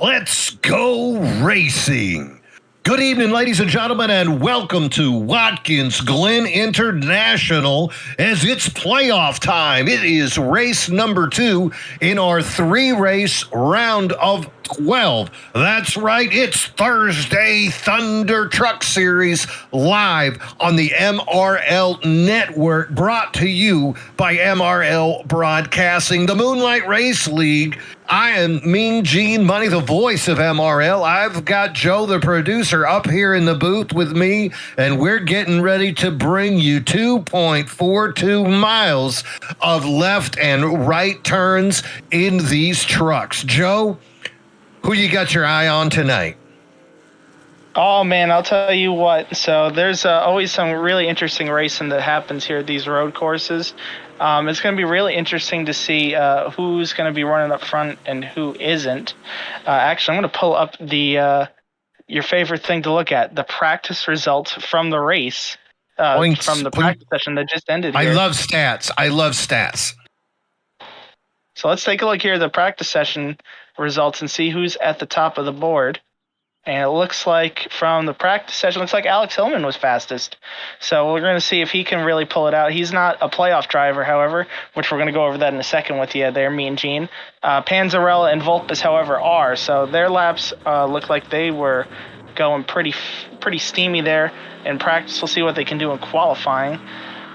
Let's go racing. Good evening, ladies and gentlemen, and welcome to Watkins Glen International as it's playoff time. It is race number 2 in our 3-race round of 12. That's right, it's Thursday Thunder Truck Series live on the MRL network, brought to you by MRL Broadcasting, the Moonlight Race League. I am Mean Gene Money, the voice of MRL. I've got Joe, the producer, up here in the booth with me, and we're getting ready to bring you 2.42 miles of left and right turns in these trucks. Joe, who you got your eye on tonight? Oh, man, I'll tell you what. So there's always some really interesting racing that happens here at these road courses. It's going to be really interesting to see who's going to be running up front and who isn't. Actually, I'm going to pull up the your favorite thing to look at, the practice results from the race, from the practice session that just ended here. I love stats. So let's take a look here at the practice session results and see who's at the top of the board. And it looks like from the practice session, looks like Alex Hillman was fastest. So we're going to see if he can really pull it out. He's not a playoff driver, however, which we're going to go over that in a second with you there, me and Gene. Panzarella and Volpes, however, are. So their laps look like they were going pretty steamy there in practice. We'll see what they can do in qualifying.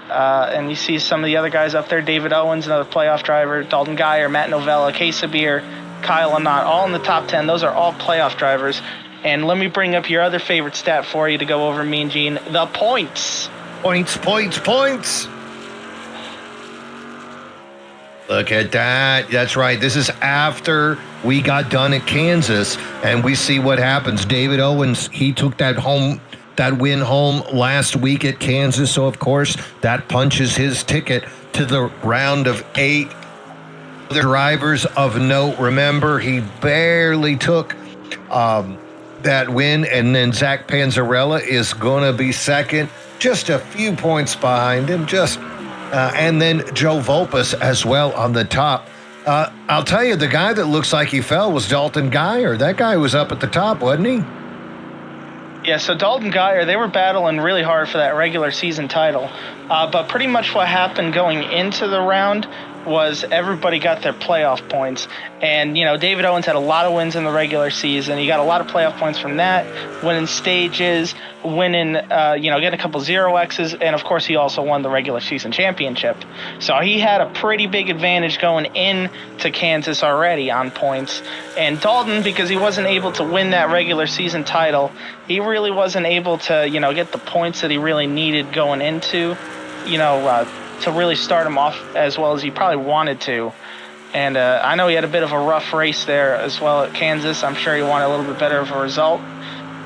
And you see some of the other guys up there. David Owens, another playoff driver. Dalton Geyer, Matt Novella, Quesabir, Kyle Lanot, all in the top 10. Those are all playoff drivers. And let me bring up your other favorite stat for you to go over, Mean Gene, the points. Points. Look at that. That's right. This is after we got done at Kansas, and we see what happens. David Owens, he took that win home last week at Kansas, so of course that punches his ticket to the round of 8. The drivers of note, remember, he barely took that win, and then Zach Panzarella is going to be second, just a few points behind him, and then Joe Volpes as well on the top. I'll tell you, the guy that looks like he fell was Dalton Geyer. That guy was up at the top, wasn't he? Yeah, so Dalton Geyer, they were battling really hard for that regular season title. But pretty much what happened going into the round was everybody got their playoff points. And, David Owens had a lot of wins in the regular season. He got a lot of playoff points from that, winning stages, getting a couple 0Xs, and, of course, he also won the regular season championship. So he had a pretty big advantage going into Kansas already on points. And Dalton, because he wasn't able to win that regular season title, he really wasn't able to, get the points that he really needed going into, to really start him off as well as he probably wanted to. And I know he had a bit of a rough race there as well at Kansas. I'm sure he wanted a little bit better of a result.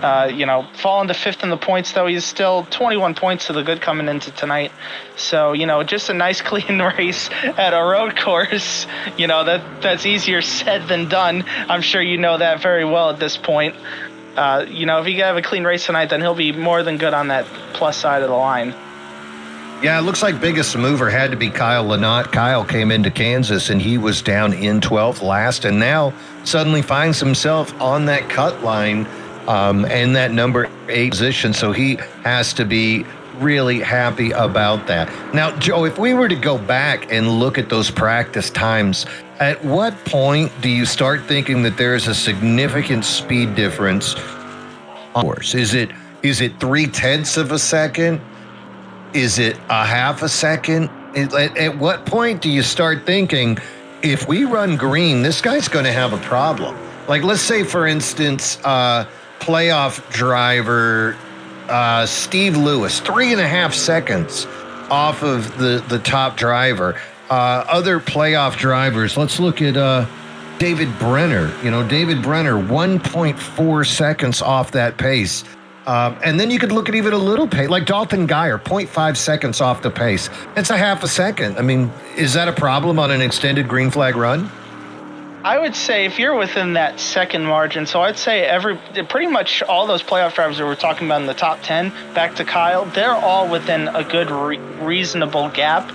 Falling to 5th in the points, though, he's still 21 points to the good coming into tonight. So, just a nice, clean race at a road course. That's easier said than done. I'm sure you know that very well at this point. If he can have a clean race tonight, then he'll be more than good on that plus side of the line. Yeah, it looks like biggest mover had to be Kyle Lanot. Kyle came into Kansas, and he was down in 12th last, and now suddenly finds himself on that cut line and that number 8 position, so he has to be really happy about that. Now, Joe, if we were to go back and look at those practice times, at what point do you start thinking that there's a significant speed difference on course? Is it 0.3 of a second? Is it a half a second? At what point do you start thinking, if we run green, this guy's going to have a problem? Like, let's say, for instance, playoff driver Steve Lewis, 3.5 seconds off of the top driver. Other playoff drivers, let's look at David Brenner. David Brenner, 1.4 seconds off that pace. And then you could look at even a little pace, like Dalton Geyer, 0.5 seconds off the pace. It's a half a second. I mean, is that a problem on an extended green flag run? I would say if you're within that second margin, so I'd say pretty much all those playoff drivers that we're talking about in the top 10, back to Kyle, they're all within a good, reasonable gap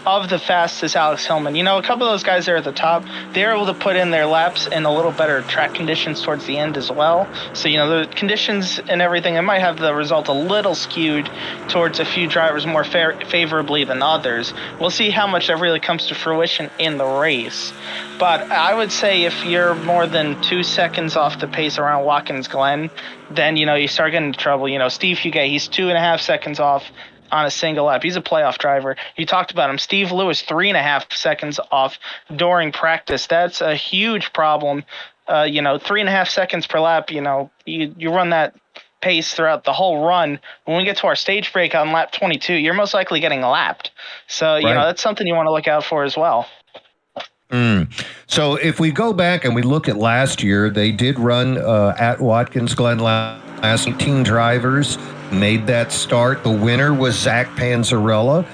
of the fastest Alex Hillman. You know, a couple of those guys there at the top, they're able to put in their laps in a little better track conditions towards the end as well. So, you know, the conditions and everything, it might have the result a little skewed towards a few drivers more favorably than others. We'll see how much that really comes to fruition in the race. But I would say if you're more than 2 seconds off the pace around Watkins Glen, then, you know, you start getting into trouble. You know, Steve Huguet, he's 2.5 seconds off on a single lap. He's a playoff driver. You talked about him. Steve Lewis, 3.5 seconds off during practice. That's a huge problem. You know, 3.5 seconds per lap, you know, you run that pace throughout the whole run. When we get to our stage break on lap 22, you're most likely getting lapped. So, you know, that's something you want to look out for as well. So if we go back and we look at last year, they did run at Watkins Glen last 18 drivers made that start. The winner was Zach Panzarella.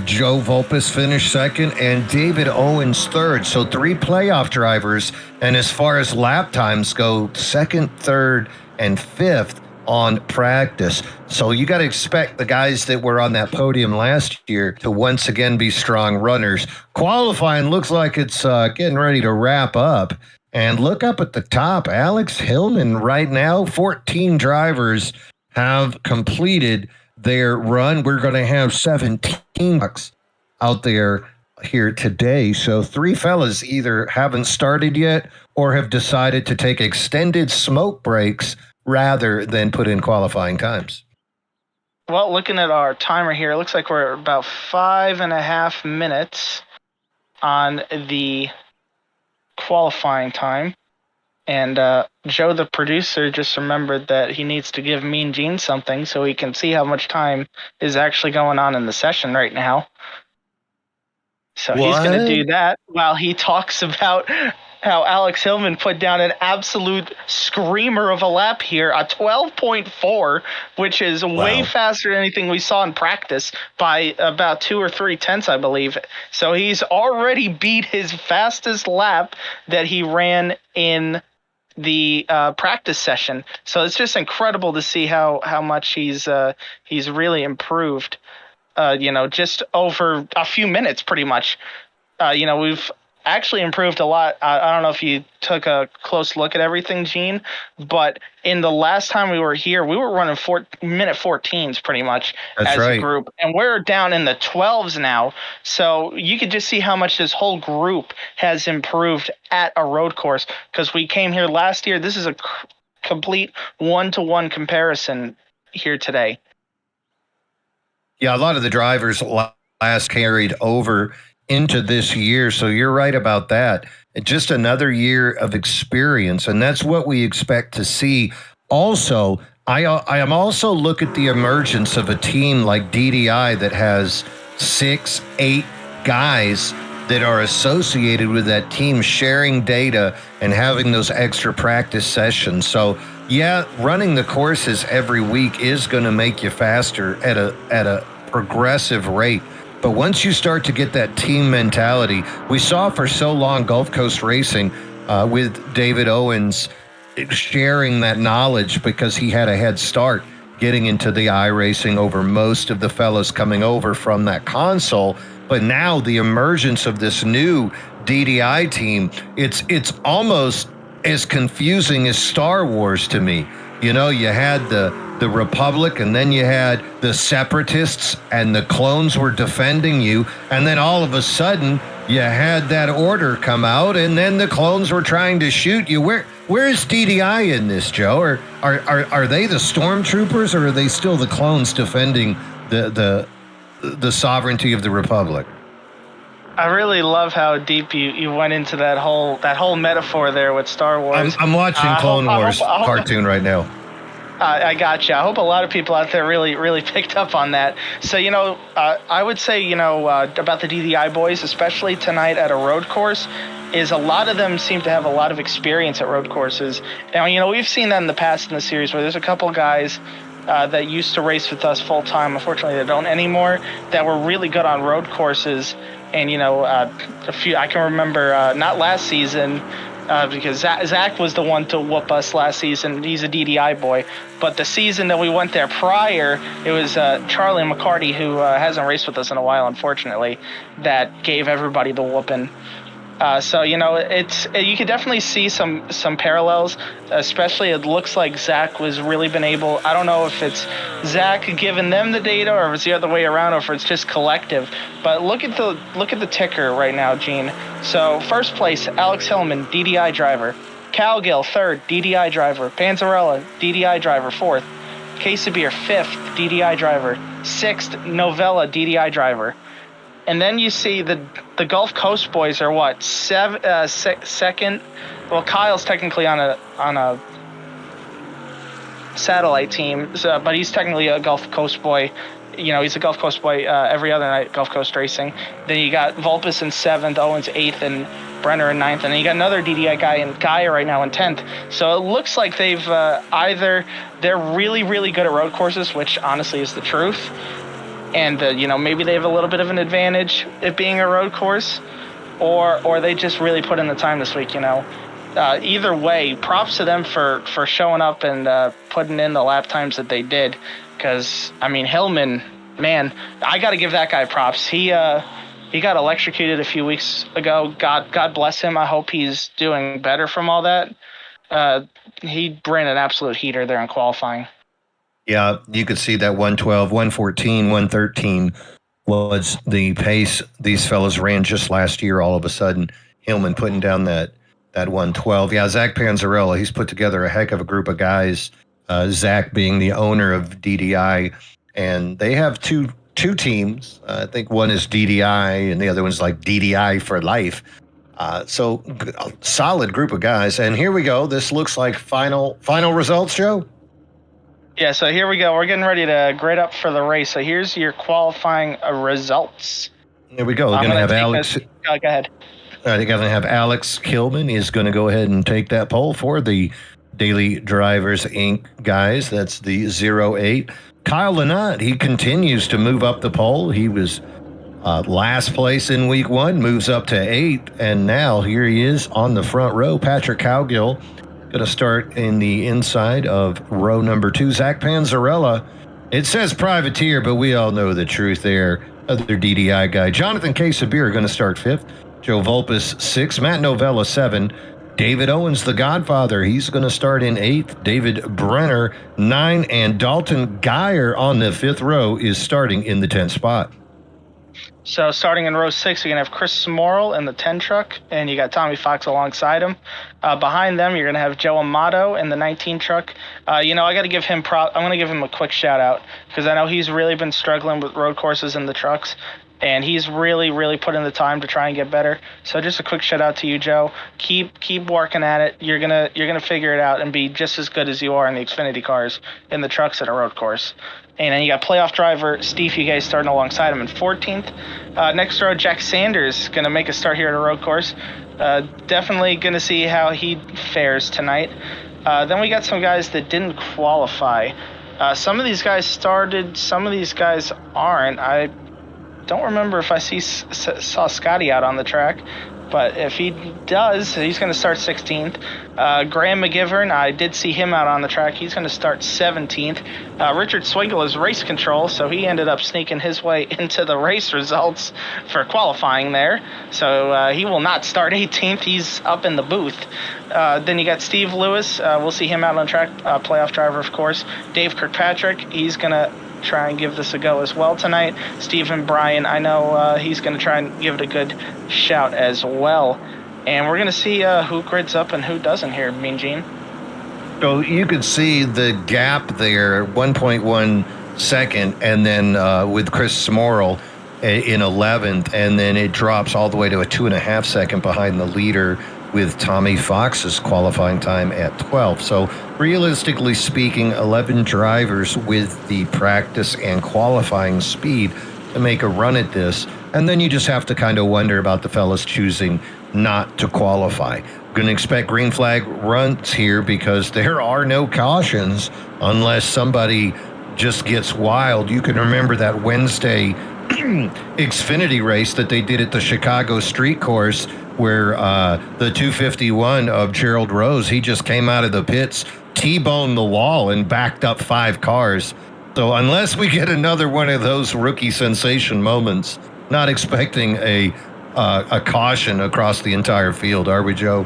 Joe Volpes finished second and David Owens third. So 3 playoff drivers. And as far as lap times go, second, third, and fifth on practice. So you got to expect the guys that were on that podium last year to once again be strong runners. Qualifying looks like it's getting ready to wrap up. And look up at the top, Alex Hillman right now, 14 drivers have completed their run. We're going to have 17 bucks out there here today. So 3 fellas either haven't started yet or have decided to take extended smoke breaks rather than put in qualifying times. Well, looking at our timer here, it looks like we're about 5.5 minutes on the qualifying time. And Joe, the producer, just remembered that he needs to give Mean Gene something so he can see how much time is actually going on in the session right now. So he's going to do that while he talks about how Alex Hillman put down an absolute screamer of a lap here, a 12.4, which is way faster than anything we saw in practice by about 2 or 3 tenths, I believe. So he's already beat his fastest lap that he ran in the practice session. So it's just incredible to see how much he's really improved. You know, just over a few minutes, pretty much. You know, we've actually improved a lot. I don't know if you took a close look at everything, Gene, but in the last time we were here, we were running minute 14s pretty much a group, and we're down in the 12s now. So you could just see how much this whole group has improved at a road course, because we came here last year. This is a complete one-to-one comparison here today. Yeah, a lot of the drivers last carried over into this year. So you're right about that. Just another year of experience. And that's what we expect to see. Also, I am also look at the emergence of a team like DDI that has 6, 8 guys that are associated with that team, sharing data and having those extra practice sessions. So yeah, running the courses every week is going to make you faster at a progressive rate. But once you start to get that team mentality, we saw for so long Gulf Coast Racing with David Owens sharing that knowledge because he had a head start getting into the iRacing over most of the fellows coming over from that console. But now the emergence of this new DDI team, it's almost as confusing as Star Wars to me. You know, you had the Republic, and then you had the Separatists, and the clones were defending you, and then all of a sudden you had that order come out, and then the clones were trying to shoot you. Where's DDI in this, Joe? Or are they the stormtroopers, or are they still the clones defending the sovereignty of the Republic? I really love how deep you went into that whole metaphor there with Star Wars. I'm watching Clone Wars cartoon right now. I gotcha. I hope a lot of people out there really picked up on that. So, you know, I would say, you know, about the DDI boys, especially tonight at a road course, is a lot of them seem to have a lot of experience at road courses. And, you know, we've seen that in the past in the series where there's a couple guys that used to race with us full time. Unfortunately, they don't anymore, that were really good on road courses. And, you know, I can remember not last season, because Zach was the one to whoop us last season. He's a DDI boy. But the season that we went there prior, it was Charlie McCarty, who hasn't raced with us in a while, unfortunately, that gave everybody the whooping. So you could definitely see some parallels. Especially, it looks like Zach was really been able. I don't know if it's Zach giving them the data, or if it's the other way around, or if it's just collective. But look at the ticker right now, Gene. So first place, Alex Hillman, DDI driver. Calgill, third, DDI driver. Panzarella, DDI driver, fourth. Quesabir, fifth, DDI driver. Sixth, Novella, DDI driver. And then you see the Gulf Coast boys are what, second? Well, Kyle's technically on a satellite team, but he's technically a Gulf Coast boy. He's a Gulf Coast boy every other night, Gulf Coast Racing. Then you got Vulpes in 7th, Owens 8th, and Brenner in 9th. And then you got another DDI guy in Gaia right now in 10th. So it looks like they've either they're really, really good at road courses, which honestly is the truth. And maybe they have a little bit of an advantage it being a road course, or they just really put in the time this week. Either way, props to them for showing up and putting in the lap times that they did. Because Hillman, man, I got to give that guy props. He got electrocuted a few weeks ago. God bless him. I hope he's doing better from all that. He ran an absolute heater there in qualifying. Yeah, you could see that 112, 114, 113 was the pace these fellas ran just last year. All of a sudden, Hillman putting down that 112. Yeah, Zach Panzarella, he's put together a heck of a group of guys. Zach being the owner of DDI, and they have two teams. I think one is DDI, and the other one's like DDI for life. So solid group of guys. And here we go. This looks like final results, Joe. Yeah, so here we go. We're getting ready to grade up for the race. So here's your qualifying results. There we go. We're going to have Alex. Go ahead. They're going to have Alex Kilman is going to go ahead and take that poll for the Daily Drivers Inc. guys. That's the 08. Kyle Lynott, he continues to move up the poll. He was last place in week 1, moves up to 8, and now here he is on the front row. Patrick Cowgill going to start in the inside of row number 2. Zach Panzarella, it says privateer, but we all know the truth there. Other DDI guy. Jonathan Quesabir going to start 5th. Joe Vulpes 6th. Matt Novella 7. David Owens, the Godfather, he's going to start in 8th. David Brenner 9, and Dalton Geyer on the 5th row is starting in the 10th spot. So starting in row 6, you're going to have Chris Smorrell in the 10 truck, and you got Tommy Fox alongside him. Behind them, you're going to have Joe Amato in the 19 truck. I got to give him I'm going to give him a quick shout out because I know he's really been struggling with road courses in the trucks, and he's really, really put in the time to try and get better. So just a quick shout out to you, Joe. Keep working at it. You're gonna figure it out and be just as good as you are in the Xfinity cars in the trucks at a road course. And then you got playoff driver Steve Hughes starting alongside him in 14th. Next row, Jack Sanders going to make a start here at a road course. Definitely going to see how he fares tonight. Then we got some guys that didn't qualify. Some of these guys started, some of these guys aren't. I don't remember if I saw Scotty out on the track. But if he does, he's going to start 16th. Graham McGivern, I did see him out on the track. He's going to start 17th. Richard Swingle is race control, so he ended up sneaking his way into the race results for qualifying there. So he will not start 18th. He's up in the booth. Then you got Steve Lewis. We'll see him out on track, playoff driver, of course. Dave Kirkpatrick, he's going to try and give this a go as well tonight. Stephen Bryan, I know he's going to try and give it a good shout as well. And we're going to see who grids up and who doesn't here, Mean Gene. So you could see the gap there, 1.1 second, and then with Chris Smorrell in 11th, and then it drops all the way to a 2.5 second behind the leader with Tommy Fox's qualifying time at 12. So realistically speaking, 11 drivers with the practice and qualifying speed to make a run at this. And then you just have to kind of wonder about the fellas choosing not to qualify. Going to expect green flag runs here because there are no cautions unless somebody just gets wild. You can remember that Wednesday Xfinity race that they did at the Chicago Street Course where the 251 of Gerald Rose, he just came out of the pits, T-boned the wall, and backed up 5 cars. So unless we get another one of those rookie sensation moments, not expecting a caution across the entire field, are we, Joe?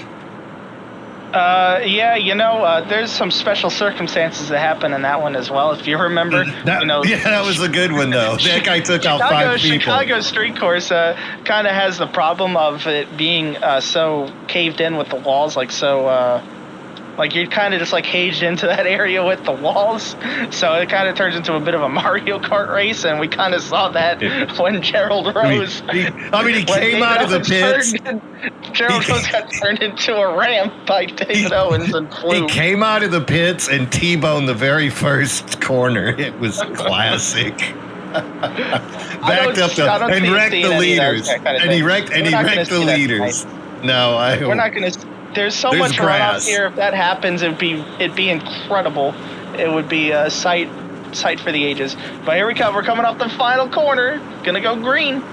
Yeah, there's some special circumstances that happen in that one as well. If you remember, that was a good one though. That guy took out 5 people. Chicago street course kind of has the problem of it being so caved in with the walls, like you're kind of just like caged into that area with the walls. So it kind of turns into a bit of a Mario Kart race, and we kind of saw that when Gerald Rose. He came out of the pits. Gerald Rose got turned into a ramp by David Owens and flew. He came out of the pits and T-boned the very first corner. It was classic. Backed up and wrecked the leaders. And he wrecked the leaders. No, we're not going to. There's so much runoff here. If that happens, it'd be incredible. It would be a sight for the ages. But here we come. We're coming off the final corner. Gonna go green.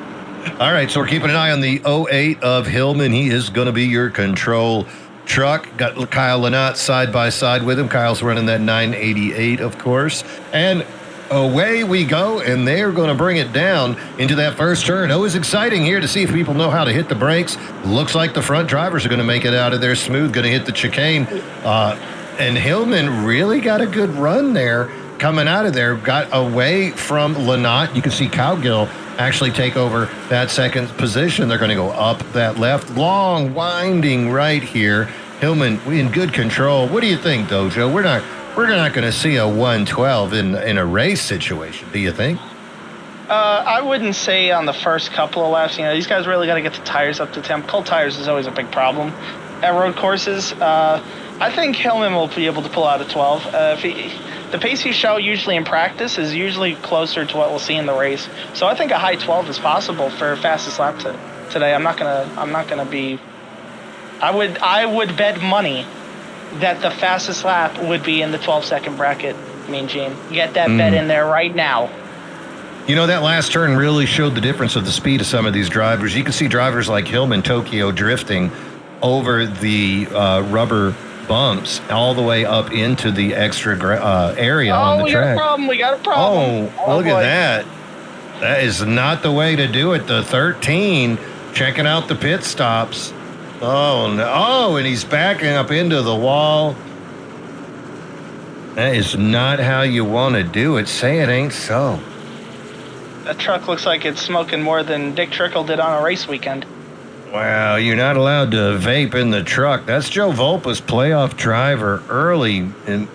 All right, so we're keeping an eye on the 08 of Hillman. He is going to be your control truck. Got Kyle Lynott side by side with him. Kyle's running that 988, of course. And away we go, and they're going to bring it down into that first turn. Always exciting here to see if people know how to hit the brakes. Looks like the front drivers are going to make it out of there smooth, going to hit the chicane. And Hillman really got a good run there coming out of there. Got away from Lynott. You can see Cowgill actually take over that second position. They're going to go up that left. Long, winding right here. Hillman in good control. What do you think, Dojo? We're not going to see a 112 in a race situation, do you think? I wouldn't say on the first couple of laps. These guys really got to get the tires up to temp. Cold tires is always a big problem at road courses. I think Hillman will be able to pull out a 12. The pace he showed usually in practice is usually closer to what we'll see in the race. So I think a high 12 is possible for fastest lap today. I'm not gonna be. I would bet money that the fastest lap would be in the 12-second bracket. Mean Gene, get that bet in there right now. That last turn really showed the difference of the speed of some of these drivers. You can see drivers like Hillman, Tokyo drifting over the rubber bumps all the way up into the extra area on the track. We got a problem. Oh, look at that. That is not the way to do it. The 13 checking out the pit stops. Oh, no. Oh, and he's backing up into the wall. That is not how you want to do it. Say it ain't so. That truck looks like it's smoking more than Dick Trickle did on a race weekend. Wow, you're not allowed to vape in the truck. That's Joe Volpa's playoff driver early. And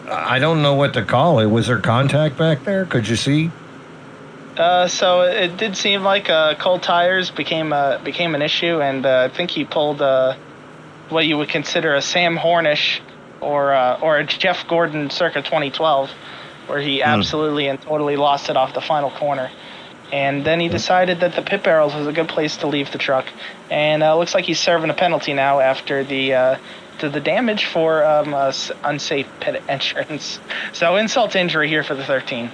I don't know what to call it. Was there contact back there? Could you see? So it did seem like cold tires became an issue, and I think he pulled what you would consider a Sam Hornish or a Jeff Gordon circa 2012, where he absolutely and totally lost it off the final corner. And then he decided that the pit barrels was a good place to leave the truck, and looks like he's serving a penalty now after the damage for unsafe pit entrance. So insult to injury here for the 13.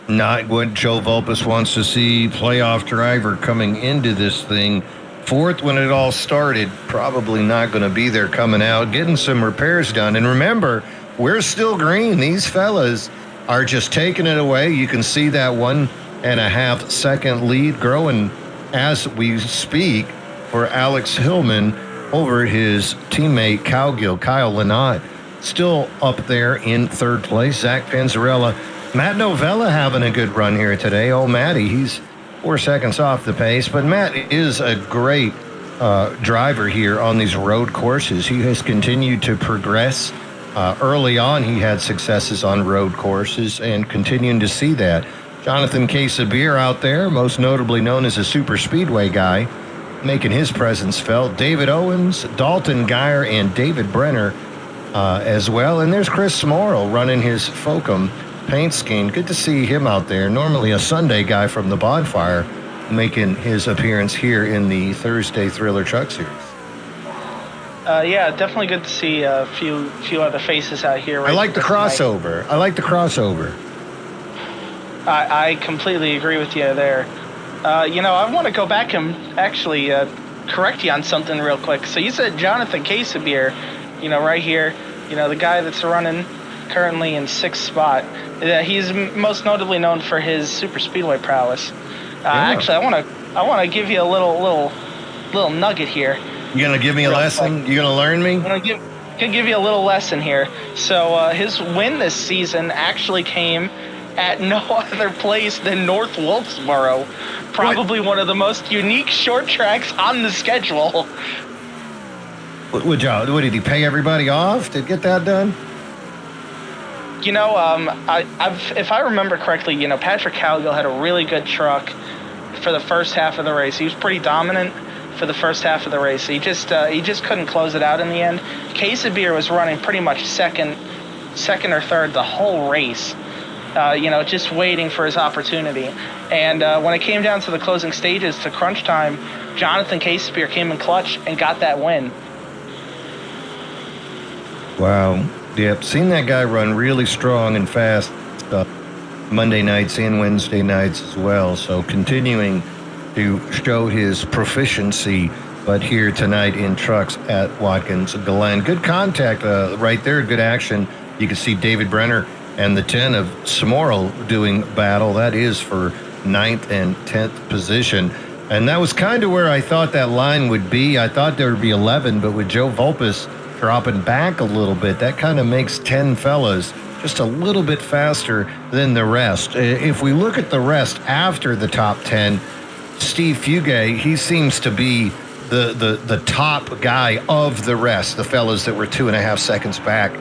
Not what Joe Volpus wants to see. Playoff driver coming into this thing. Fourth when it all started. Probably not going to be there coming out. Getting some repairs done. And remember, we're still green. These fellas are just taking it away. You can see that 1.5 second lead growing as we speak for Alex Hillman over his teammate Cowgill. Kyle Lynott still up there in third place. Zach Panzarella. Matt Novella having a good run here today. Oh, Matty, he's 4 seconds off the pace. But Matt is a great driver here on these road courses. He has continued to progress. Early on, he had successes on road courses and continuing to see that. Jonathan Quesabir out there, most notably known as a super speedway guy, making his presence felt. David Owens, Dalton Geyer, and David Brenner as well. And there's Chris Smorrell running his Focum paint scheme. Good to see him out there. Normally a Sunday guy from the Bonfire, making his appearance here in the Thursday Thriller Truck Series. Yeah, definitely good to see a few other faces out here. I like the crossover. I completely agree with you there. I want to go back and actually correct you on something real quick. So you said Jonathan Casabier, right here, the guy that's running currently in 6th spot. He's most notably known for his super speedway prowess. Actually, I want to give you a little nugget here. You gonna give me a lesson? You gonna learn me? I'm gonna give you a little lesson here. So his win this season actually came at no other place than North Wilkesboro, probably one of the most unique short tracks on the schedule. What did he pay everybody off to get that done? If I remember correctly, Patrick Cowgill had a really good truck for the first half of the race. He was pretty dominant for the first half of the race. He just couldn't close it out in the end. Casabier was running pretty much second or third the whole race, just waiting for his opportunity. And when it came down to the closing stages to crunch time, Jonathan Casabier came in clutch and got that win. Wow. Yep. Seen that guy run really strong and fast Monday nights and Wednesday nights as well. So continuing to show his proficiency, but here tonight in trucks at Watkins Glen. Good contact right there, good action. You can see David Brenner and the 10 of Smorrel doing battle. That is for 9th and 10th position. And that was kind of where I thought that line would be. I thought there would be 11, but with Joe Vulpes dropping back a little bit, that kind of makes 10 fellas just a little bit faster than the rest. If we look at the rest after the top 10, Steve Fugay, he seems to be the top guy of the rest, the fellas that were 2.5 seconds back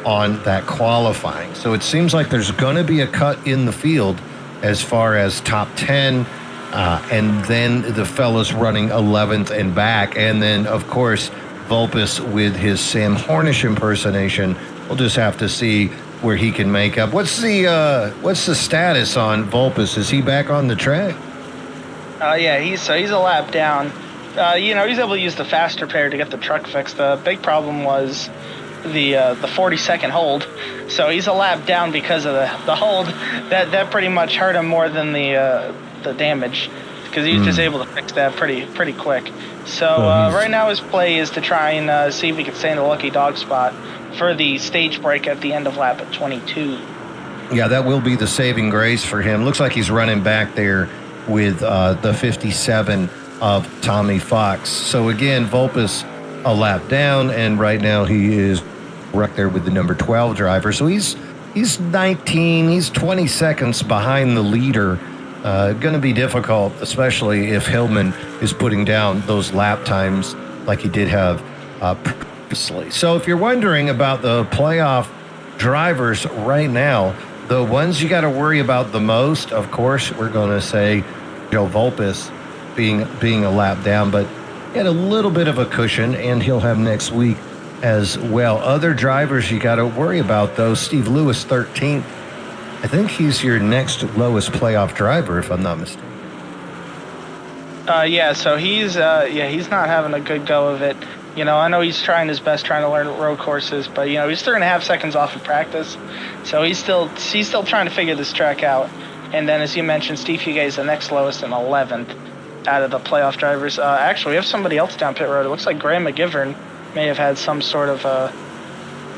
on that qualifying. So it seems like there's going to be a cut in the field as far as top 10, and then the fellas running 11th and back. And then, of course, Vulpes with his Sam Hornish impersonation. We'll just have to see where he can make up. What's the status on Vulpes? Is he back on the track? Yeah, he's a lap down. He's able to use the faster pair to get the truck fixed. The big problem was the 40-second hold. So he's a lap down because of the hold. That pretty much hurt him more than the damage, because he was just able to fix that pretty quick. So right now his play is to try and see if he can stay in the lucky dog spot for the stage break at the end of lap at 22. Yeah, that will be the saving grace for him. Looks like he's running back there with the 57 of Tommy Fox. So again, Vulpes a lap down, and right now he is right there with the number 12 driver. So he's 19, he's 20 seconds behind the leader. Going to be difficult, especially if Hillman is putting down those lap times like he did have previously. So if you're wondering about the playoff drivers right now, the ones you got to worry about the most, of course, we're going to say Joe Vulpes being a lap down, but he had a little bit of a cushion, and he'll have next week as well. Other drivers you got to worry about, though. Steve Lewis, 13th. I think he's your next lowest playoff driver, if I'm not mistaken. So he's not having a good go of it. I know he's trying his best trying to learn road courses, but he's 3.5 seconds off in practice, so he's still trying to figure this track out. And then, as you mentioned, Steve Fugay is the next lowest and 11th out of the playoff drivers. Actually, we have somebody else down pit road. It looks like Graham McGivern may have had some sort of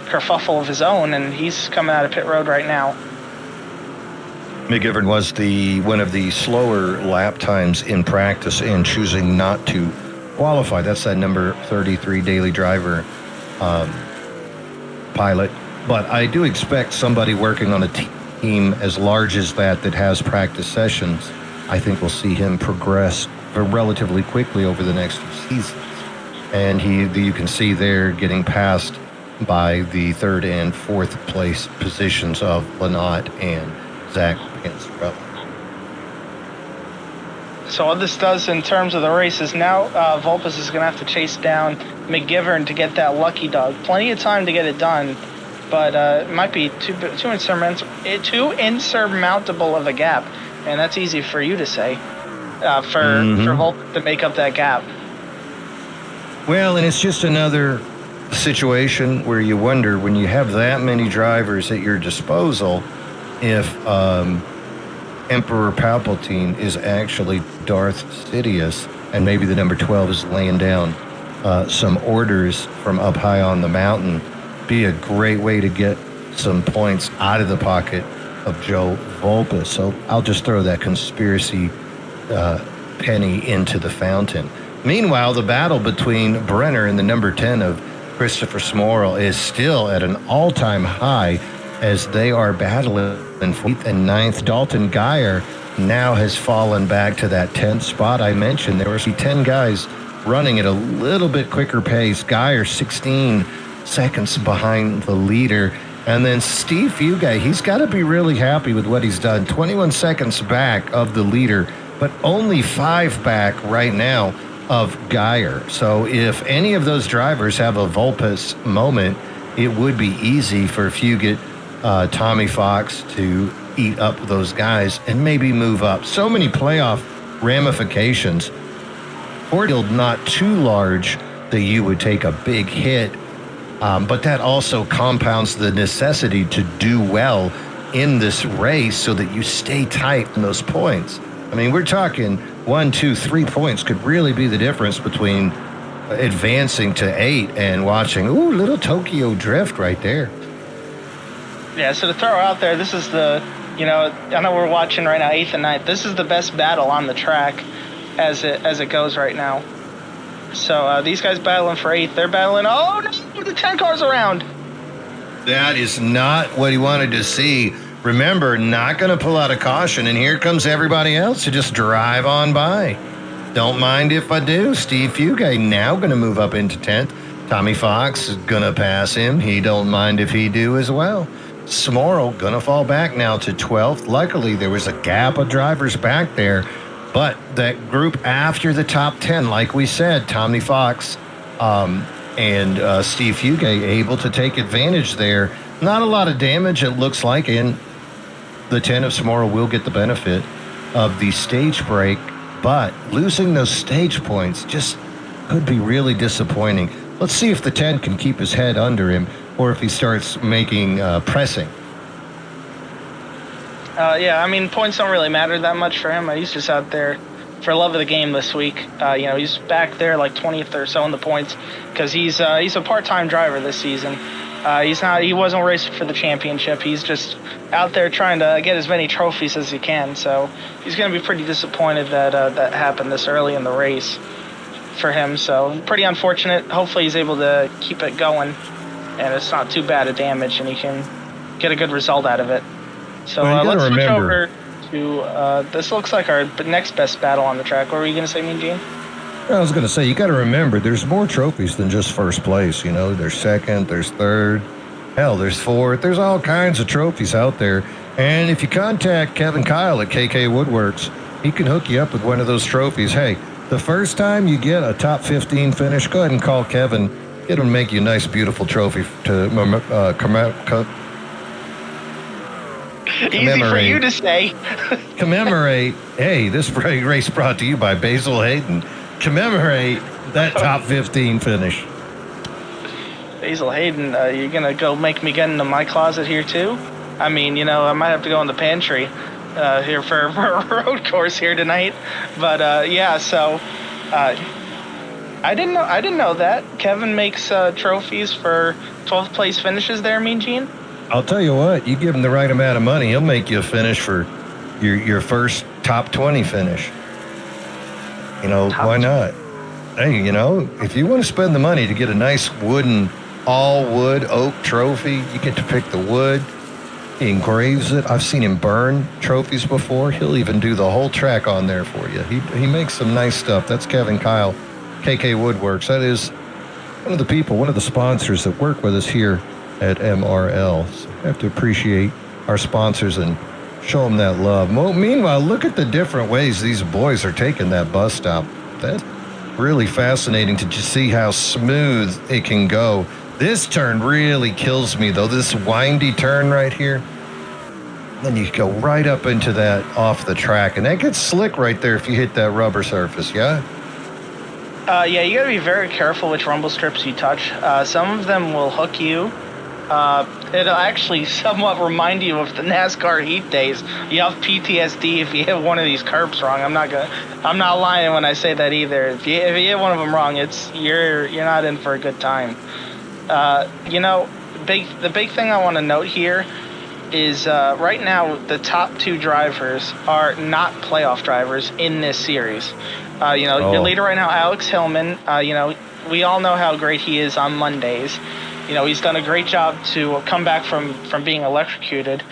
kerfuffle of his own, and he's coming out of pit road right now. McGivern was one of the slower lap times in practice and choosing not to qualify. That's that number 33 daily driver pilot. But I do expect somebody working on a team as large as that has practice sessions. I think we'll see him progress relatively quickly over the next few seasons. And you can see there getting passed by the 3rd and 4th place positions of Lynott and Zach Panzarella. So what this does in terms of the race is now Vulpes is going to have to chase down McGivern to get that lucky dog. Plenty of time to get it done, but it might be too insurmountable of a gap, and that's easy for you to say, for Vulpes to make up that gap. Well, and it's just another situation where you wonder, when you have that many drivers at your disposal, if Emperor Palpatine is actually Darth Sidious and maybe the number 12 is laying down some orders from up high on the mountain. Be a great way to get some points out of the pocket of Joe Volpus. So I'll just throw that conspiracy penny into the fountain. Meanwhile, the battle between Brenner and the number 10 of Christopher Smorrell is still at an all-time high as they are battling in 4th and 9th. Dalton Geyer now has fallen back to that 10th spot I mentioned. There were 10 guys running at a little bit quicker pace. Geyer 16 seconds behind the leader. And then Steve Fugay, he's got to be really happy with what he's done. 21 seconds back of the leader, but only 5 back right now of Geyer. So if any of those drivers have a Volpus moment, it would be easy for Fugit, Tommy Fox to eat up those guys and maybe move up. So many playoff ramifications. Field not too large that you would take a big hit, but that also compounds the necessity to do well in this race so that you stay tight in those points. I mean, we're talking 1, 2, 3 points could really be the difference between advancing to 8 and watching, little Tokyo drift right there. Yeah, so to throw out there, this is the, I know we're watching right now 8th and 9th. This is the best battle on the track as it goes right now. So these guys battling for 8th. They're battling, oh no, the 10 cars around. That is not what he wanted to see. Remember, not going to pull out a caution, and here comes everybody else to just drive on by. Don't mind if I do. Steve Fugay now going to move up into 10th. Tommy Fox is going to pass him. He don't mind if he do as well. Smorrell going to fall back now to 12th. Luckily, there was a gap of drivers back there, but that group after the top 10, like we said, Tommy Fox and Steve Fugay able to take advantage there. Not a lot of damage, it looks like, and the 10 of Smorrell will get the benefit of the stage break, but losing those stage points just could be really disappointing. Let's see if the 10 can keep his head under him or if he starts making pressing. Yeah, I mean, points don't really matter that much for him. He's just out there for love of the game this week. He's back there like 20th or so in the points because he's a part-time driver this season. He wasn't racing for the championship. He's just out there trying to get as many trophies as he can. So he's going to be pretty disappointed that that happened this early in the race for him. So pretty unfortunate. Hopefully he's able to keep it going and it's not too bad a damage and he can get a good result out of it. So let's switch over to this looks like our next best battle on the track. What were you going to say, Mean Gene? I was going to say, you got to remember, there's more trophies than just first place. There's second, there's third, hell, there's fourth. There's all kinds of trophies out there. And if you contact Kevin Kyle at KK Woodworks, he can hook you up with one of those trophies. Hey, the first time you get a top 15 finish, go ahead and call Kevin. Get him to make you a nice, beautiful trophy to Easy for you to say. Commemorate. Hey, this race brought to you by Basil Hayden. Commemorate that top 15 finish. Basil Hayden, you're going to go make me get into my closet here too? I mean, I might have to go in the pantry here for a road course here tonight. But so I didn't know that. Kevin makes trophies for 12th place finishes there, Mean Gene? I'll tell you what, you give him the right amount of money, he'll make you a finish for your first top 20 finish. Why not? Hey, if you want to spend the money to get a nice all wood oak trophy, you get to pick the wood. He engraves it. I've seen him burn trophies before. He'll even do the whole track on there for you. He makes some nice stuff. That's Kevin Kyle, KK Woodworks. That is one of the sponsors that work with us here at MRL. So we have to appreciate our sponsors and show them that love. Well, meanwhile, look at the different ways these boys are taking that bus stop. That's really fascinating to just see how smooth it can go. This turn really kills me, though. This windy turn right here. Then you go right up into that off the track, and that gets slick right there if you hit that rubber surface, yeah? Yeah, you got to be very careful which rumble strips you touch. Some of them will hook you It'll actually somewhat remind you of the NASCAR heat days. You have PTSD if you hit one of these curbs wrong. I'm not lying when I say that either. If you hit one of them wrong, you're not in for a good time. The big thing I want to note here is right now the top two drivers are not playoff drivers in this series. Your leader right now, Alex Hillman. We all know how great he is on Mondays. He's done a great job to come back from being electrocuted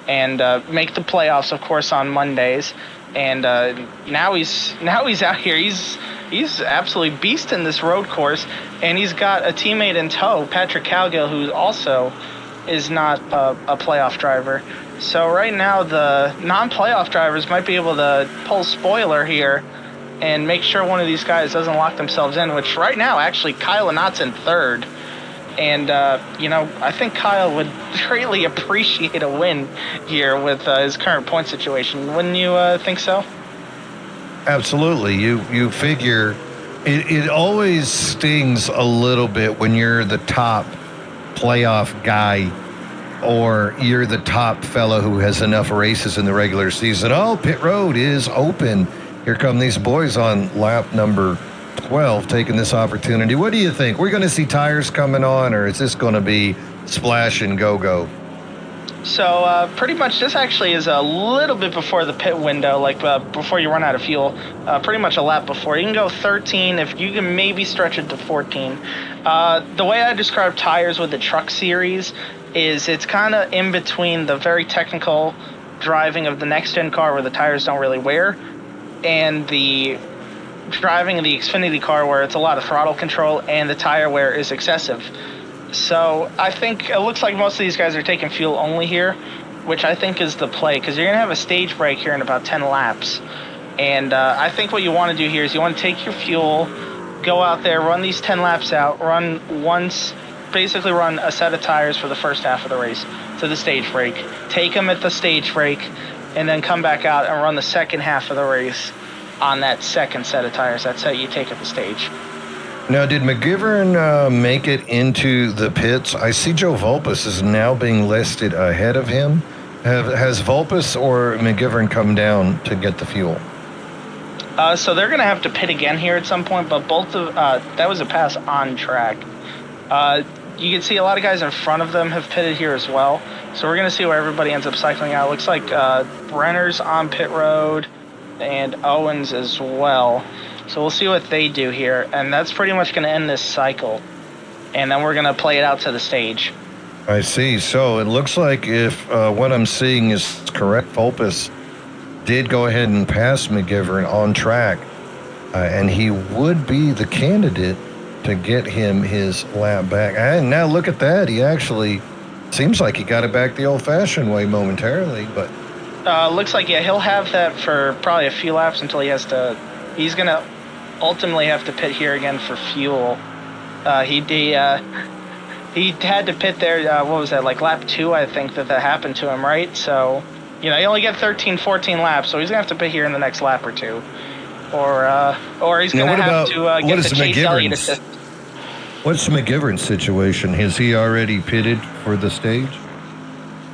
and make the playoffs, of course, on Mondays. And now he's out here. He's absolutely beasting this road course, and he's got a teammate in tow, Patrick Calgill, who also is not a playoff driver. So right now, the non-playoff drivers might be able to pull spoiler here and make sure one of these guys doesn't lock themselves in, which right now, actually, Kyle Lanott's in third. And, I think Kyle would greatly appreciate a win here with his current point situation. Wouldn't you think so? Absolutely. You figure it always stings a little bit when you're the top playoff guy or you're the top fellow who has enough races in the regular season. Oh, pit road is open. Here come these boys on lap number 12 taking this opportunity. What do you think? We're going to see tires coming on, or is this going to be splash and go? So pretty much this actually is a little bit before the pit window, like before you run out of fuel, pretty much a lap before. You can go 13, if you can maybe stretch it to 14. The way I describe tires with the truck series is it's kind of in between the very technical driving of the next-gen car where the tires don't really wear and the driving of the Xfinity car where it's a lot of throttle control and the tire wear is excessive. So I think it looks like most of these guys are taking fuel only here, which I think is the play because you're going to have a stage break here in about 10 laps. And I think what you want to do here is you want to take your fuel, go out there, run these 10 laps out, basically run a set of tires for the first half of the race to the stage break, take them at the stage break, and then come back out and run the second half of the race on that second set of tires, that set you take at the stage. Now, did McGivern make it into the pits? I see Joe Vulpes is now being listed ahead of him. Has Vulpes or McGivern come down to get the fuel? So they're going to have to pit again here at some point, but both of that was a pass on track. You can see a lot of guys in front of them have pitted here as well. So we're going to see where everybody ends up cycling out. It looks like Brenner's on pit road and Owens as well. So we'll see what they do here. And that's pretty much going to end this cycle. And then we're going to play it out to the stage. I see. So it looks like if what I'm seeing is correct, Vulpes did go ahead and pass McGivern on track. And he would be the candidate to get him his lap back. And now look at that. He actually seems like he got it back the old-fashioned way momentarily. But looks like, yeah, he'll have that for probably a few laps until he's going to ultimately have to pit here again for fuel. He had to pit there, what was that, like lap 2, I think, that happened to him, right? So, you only get 13, 14 laps, so he's going to have to pit here in the next lap or two. Or he's going to have to get the Chase Elliott assist. What's McGivern's situation? Has he already pitted for the stage?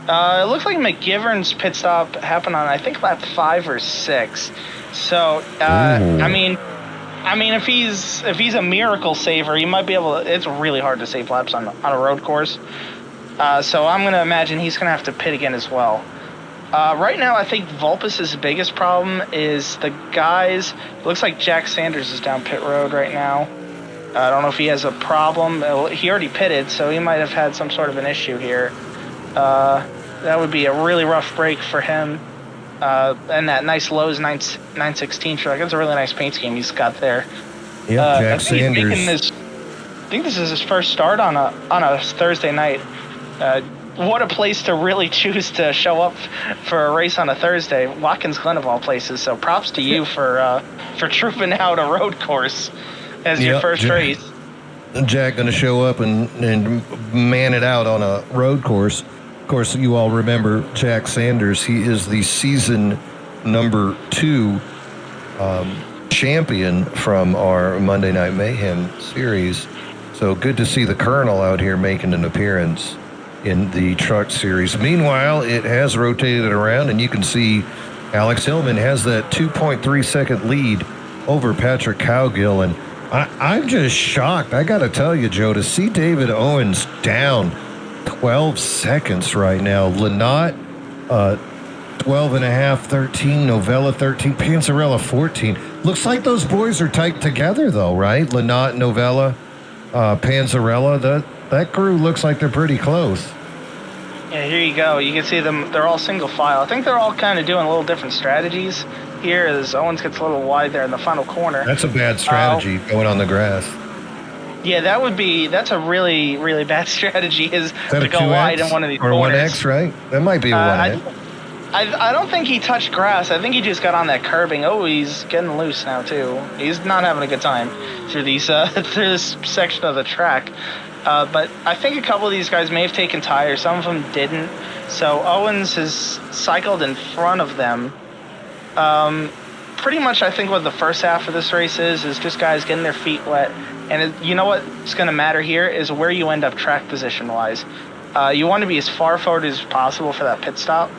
It looks like McGivern's pit stop happened on, I think, lap 5 or 6. So, I mean, if he's a miracle saver, he might be able to. It's really hard to save laps on a road course. So I'm going to imagine he's going to have to pit again as well. Right now, I think Vulpes' biggest problem is the guys. It looks like Jack Sanders is down pit road right now. I don't know if he has a problem. He already pitted, so he might have had some sort of an issue here. That would be a really rough break for him. And that nice Lowe's 916 truck. That's a really nice paint scheme he's got there. Yeah, Jack Sanders. I think this is his first start on a Thursday night. What a place to really choose to show up for a race on a Thursday. Watkins, Glen of all places. So props to you for trooping out a road course as your first race. Jack going to show up and man it out on a road course. Of course, you all remember Jack Sanders. He is the season number 2 champion from our Monday Night Mayhem series. So good to see the Colonel out here making an appearance. in the truck series. Meanwhile, it has rotated around, and you can see Alex Hillman has that 2.3 second lead over Patrick Cowgill. And I'm just shocked. I got to tell you, Joe, to see David Owens down 12 seconds right now. Lynott, 12 and a half, 13. Novella, 13. Panzarella, 14. Looks like those boys are tight together, though, right? Lynott, Novella, Panzarella. That crew looks like they're pretty close. Yeah, here you go. You can see them. They're all single file. I think they're all kind of doing a little different strategies here as Owens gets a little wide there in the final corner. That's a bad strategy, going on the grass. Yeah, that's a really, really bad strategy is to go 2X wide in one of these or corners. 1X, right? That might be a 1X. I don't think he touched grass. I think he just got on that curbing. Oh, he's getting loose now too. He's not having a good time through these through this section of the track. But I think a couple of these guys may have taken tires. Some of them didn't. So Owens has cycled in front of them. Pretty much I think what the first half of this race is just guys getting their feet wet. And you know what's going to matter here is where you end up track position-wise. You want to be as far forward as possible for that pit stop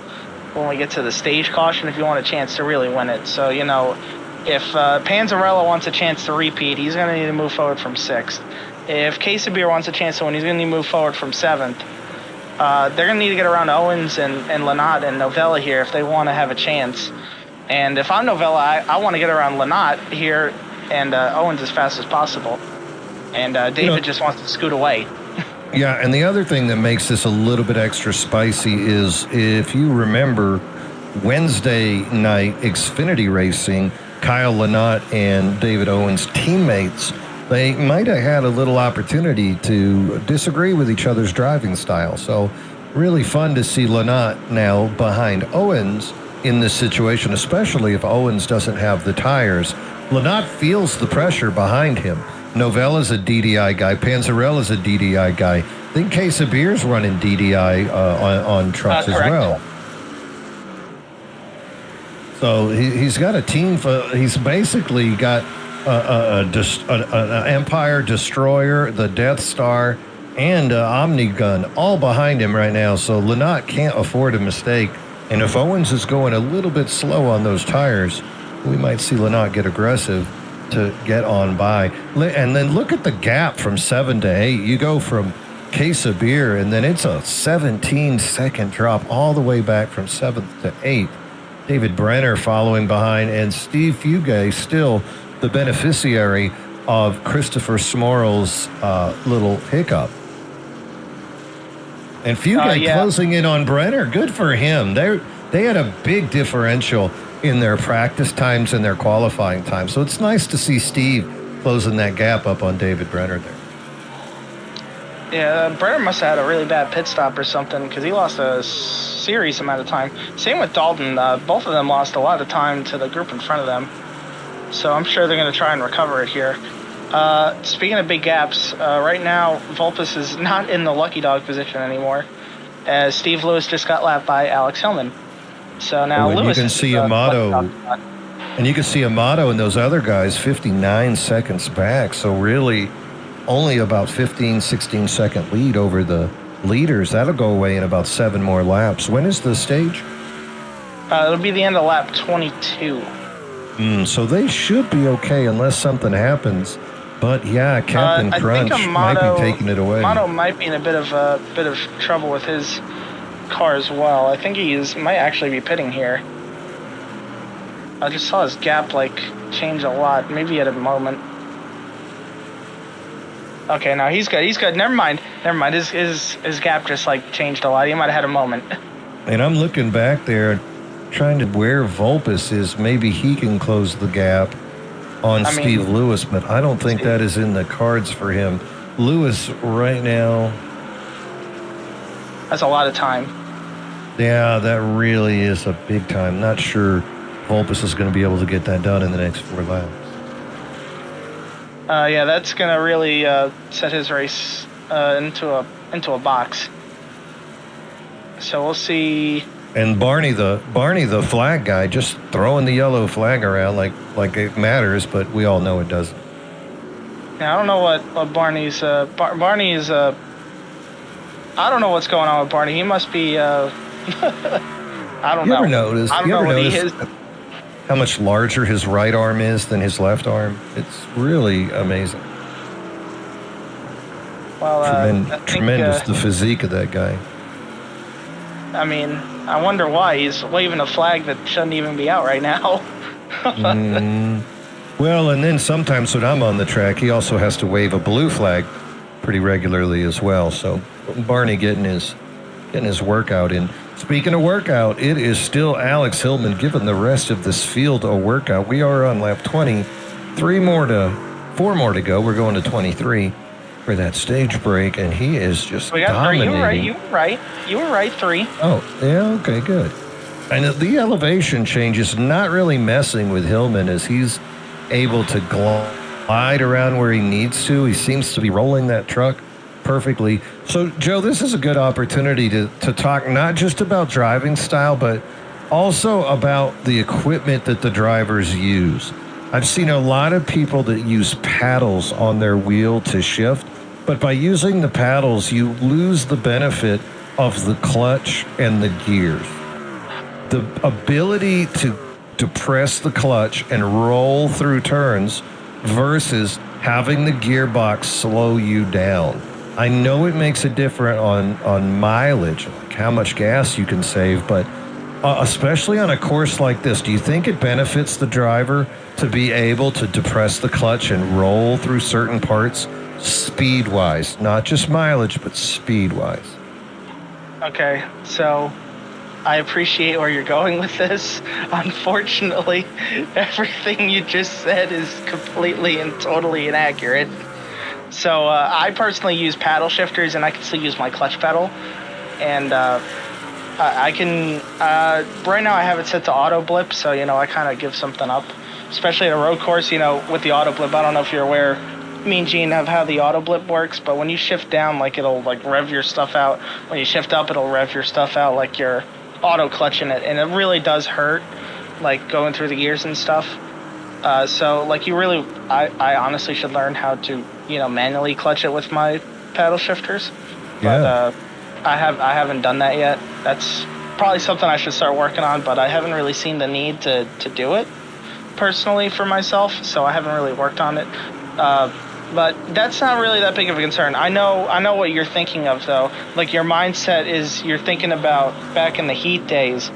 when we get to the stage caution if you want a chance to really win it. So, if Panzarella wants a chance to repeat, he's going to need to move forward from 6th. If Quesabeer wants a chance to win, he's going to need to move forward from 7th. They're going to need to get around Owens and Lynott and Novella here if they want to have a chance. And if I'm Novella, I want to get around Lynott here and Owens as fast as possible. And David just wants to scoot away. Yeah, and the other thing that makes this a little bit extra spicy is if you remember Wednesday night Xfinity racing, Kyle Lynott and David Owens' teammates, they might have had a little opportunity to disagree with each other's driving style. So really fun to see Lynott now behind Owens in this situation, especially if Owens doesn't have the tires. Lynott feels the pressure behind him. Novella's a DDI guy. Panzarella's a DDI guy. I think Quesabeer's running DDI on trucks as well. So he's got a team. He's basically got an Empire Destroyer, the Death Star, and Omni Gun all behind him right now. So Lynott can't afford a mistake. And if Owens is going a little bit slow on those tires, we might see Lynott get aggressive to get on by. And then look at the gap from 7 to 8. You go from Quesabeer, and then it's a 17-second drop all the way back from 7th to 8th. David Brenner following behind, and Steve Fugay still the beneficiary of Christopher Smorrell's little hiccup. And Fugay closing in on Brenner. Good for him. They had a big differential in their practice times and their qualifying time. So it's nice to see Steve closing that gap up on David Brenner there. Yeah, Brenner must have had a really bad pit stop or something because he lost a serious amount of time. Same with Dalton. Both of them lost a lot of time to the group in front of them. So I'm sure they're going to try and recover it here. Speaking of big gaps, right now Vulpes is not in the lucky dog position anymore as Steve Lewis just got lapped by Alex Hillman. So now Lewis you can see Amato, and you can see Amato and those other guys 59 seconds back. So really only about 15, 16 second lead over the leaders. That'll go away in about 7 more laps. When is the stage? It'll be the end of lap 22. So they should be okay unless something happens. But yeah, Captain Crunch might be taking it away. Amato might be in a bit of trouble with his car as well. I think might actually be pitting here. I just saw his gap change a lot. Maybe at a moment. Okay, now he's good. Never mind. His gap just changed a lot. He might have had a moment. And I'm looking back there, trying to where Vulpes is. Maybe he can close the gap on Steve Lewis, but I don't think that is in the cards for him. Lewis right now. That's a lot of time. Yeah, that really is a big time. Not sure Vulpes is going to be able to get that done in the next 4 laps. Yeah, that's going to really set his race into a box. So we'll see. And Barney the flag guy, just throwing the yellow flag around like it matters, but we all know it doesn't. Yeah, I don't know what Barney's Barney's I don't know what's going on with Barney. He must be. I don't You know. ever notice? I don't You know ever what he notice is. how much larger his right arm is than his left arm? It's really amazing. Well, I think, Tremendous, the physique of that guy. I mean, I wonder why he's waving a flag that shouldn't even be out right now. Well, and then sometimes when I'm on the track, he also has to wave a blue flag pretty regularly as well. So Barney getting his workout in. Speaking of workout, it is still Alex Hillman giving the rest of this field a workout. We are on lap 20. 4 more to go. We're going to 23 for that stage break, and he is just We got dominating. 3. You were right. 3. Oh, yeah, okay, good. And the elevation change is not really messing with Hillman as he's able to glide around where he needs to. He seems to be rolling that truck perfectly. So, Joe, this is a good opportunity to talk not just about driving style, but also about the equipment that the drivers use. I've seen a lot of people that use paddles on their wheel to shift, but by using the paddles, you lose the benefit of the clutch and the gears. The ability to depress the clutch and roll through turns versus having the gearbox slow you down. I know it makes a difference on mileage, like how much gas you can save, but especially on a course like this, do you think it benefits the driver to be able to depress the clutch and roll through certain parts speed-wise, not just mileage, but speed-wise? Okay, so I appreciate where you're going with this. Unfortunately, everything you just said is completely and totally inaccurate. So I personally use paddle shifters, and I can still use my clutch pedal. And I can, right now I have it set to auto blip, so, I kind of give something up. Especially at a road course, with the auto blip. I don't know if you're aware, me and Gene, of how the auto blip works, but when you shift down, it'll rev your stuff out. When you shift up, it'll rev your stuff out like you're auto clutching it, and it really does hurt, going through the gears and stuff. So you really, I honestly should learn how to, manually clutch it with my paddle shifters. Yeah. But I haven't done that yet. That's probably something I should start working on, but I haven't really seen the need to do it personally for myself, so I haven't really worked on it. But that's not really that big of a concern. I know what you're thinking of, though. Your mindset is you're thinking about back in the heat days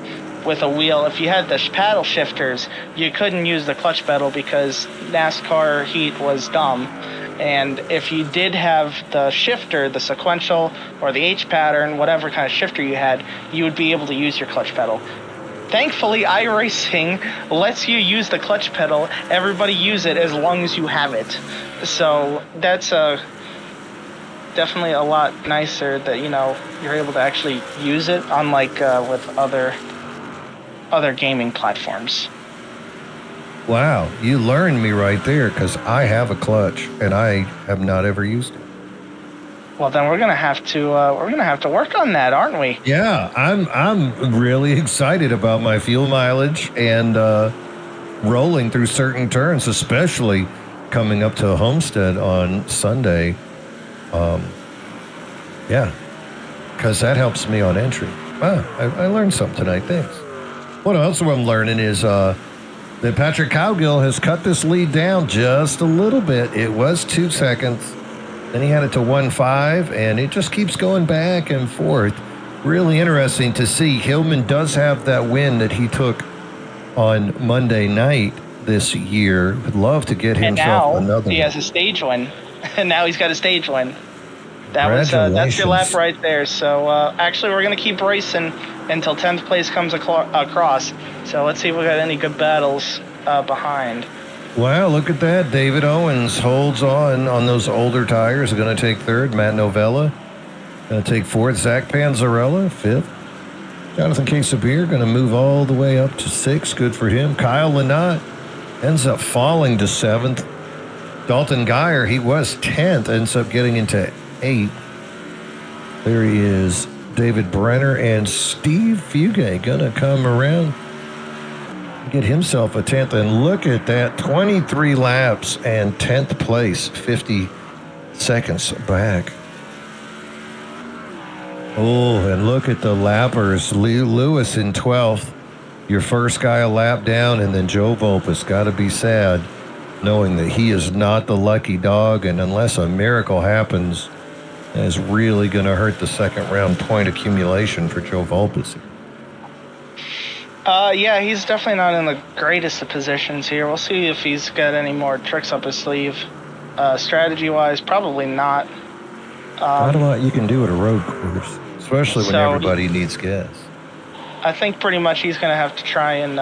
with a wheel. If you had the paddle shifters, you couldn't use the clutch pedal because NASCAR heat was dumb. And if you did have the shifter, the sequential or the H pattern, whatever kind of shifter you had, you would be able to use your clutch pedal. Thankfully, iRacing lets you use the clutch pedal. Everybody use it as long as you have it. So that's definitely a lot nicer that, you're able to actually use it, unlike with other gaming platforms. Wow, you learned me right there because I have a clutch and I have not ever used it. Well, then we're gonna have to work on that, aren't we? Yeah, I'm really excited about my fuel mileage and rolling through certain turns, especially coming up to Homestead on Sunday. Yeah, because that helps me on entry. Wow, I learned something tonight. Thanks. What else I'm learning is that Patrick Cowgill has cut this lead down just a little bit. It was 2 seconds. Then he had it to 1.5, and it just keeps going back and forth. Really interesting to see. Hillman does have that win that he took on Monday night this year. Would love to get himself another one. He has a stage win. And now he's got a stage win. That's your lap right there. So actually, we're going to keep racing until 10th place comes across. So let's see if we got any good battles behind. Wow, look at that. David Owens holds on those older tires. Going to take third. Matt Novella going to take fourth. Zach Panzarella, fifth. Jonathan Quesabir going to move all the way up to sixth. Good for him. Kyle Lynott ends up falling to seventh. Dalton Geyer, he was 10th, ends up getting into 8th. There he is. David Brenner and Steve Fugay going to come around, get himself a 10th. And look at that, 23 laps and 10th place, 50 seconds back. Oh, and look at the lappers. Lewis in 12th. Your first guy a lap down, and then Joe Volpus. Got to be sad knowing that he is not the lucky dog, and unless a miracle happens, is really going to hurt the second round point accumulation for Joe Volpus. Yeah, he's definitely not in the greatest of positions here. We'll see if he's got any more tricks up his sleeve. Strategy-wise, probably not. Not a lot you can do at a road course, especially when everybody needs gas. I think pretty much he's going to have to try and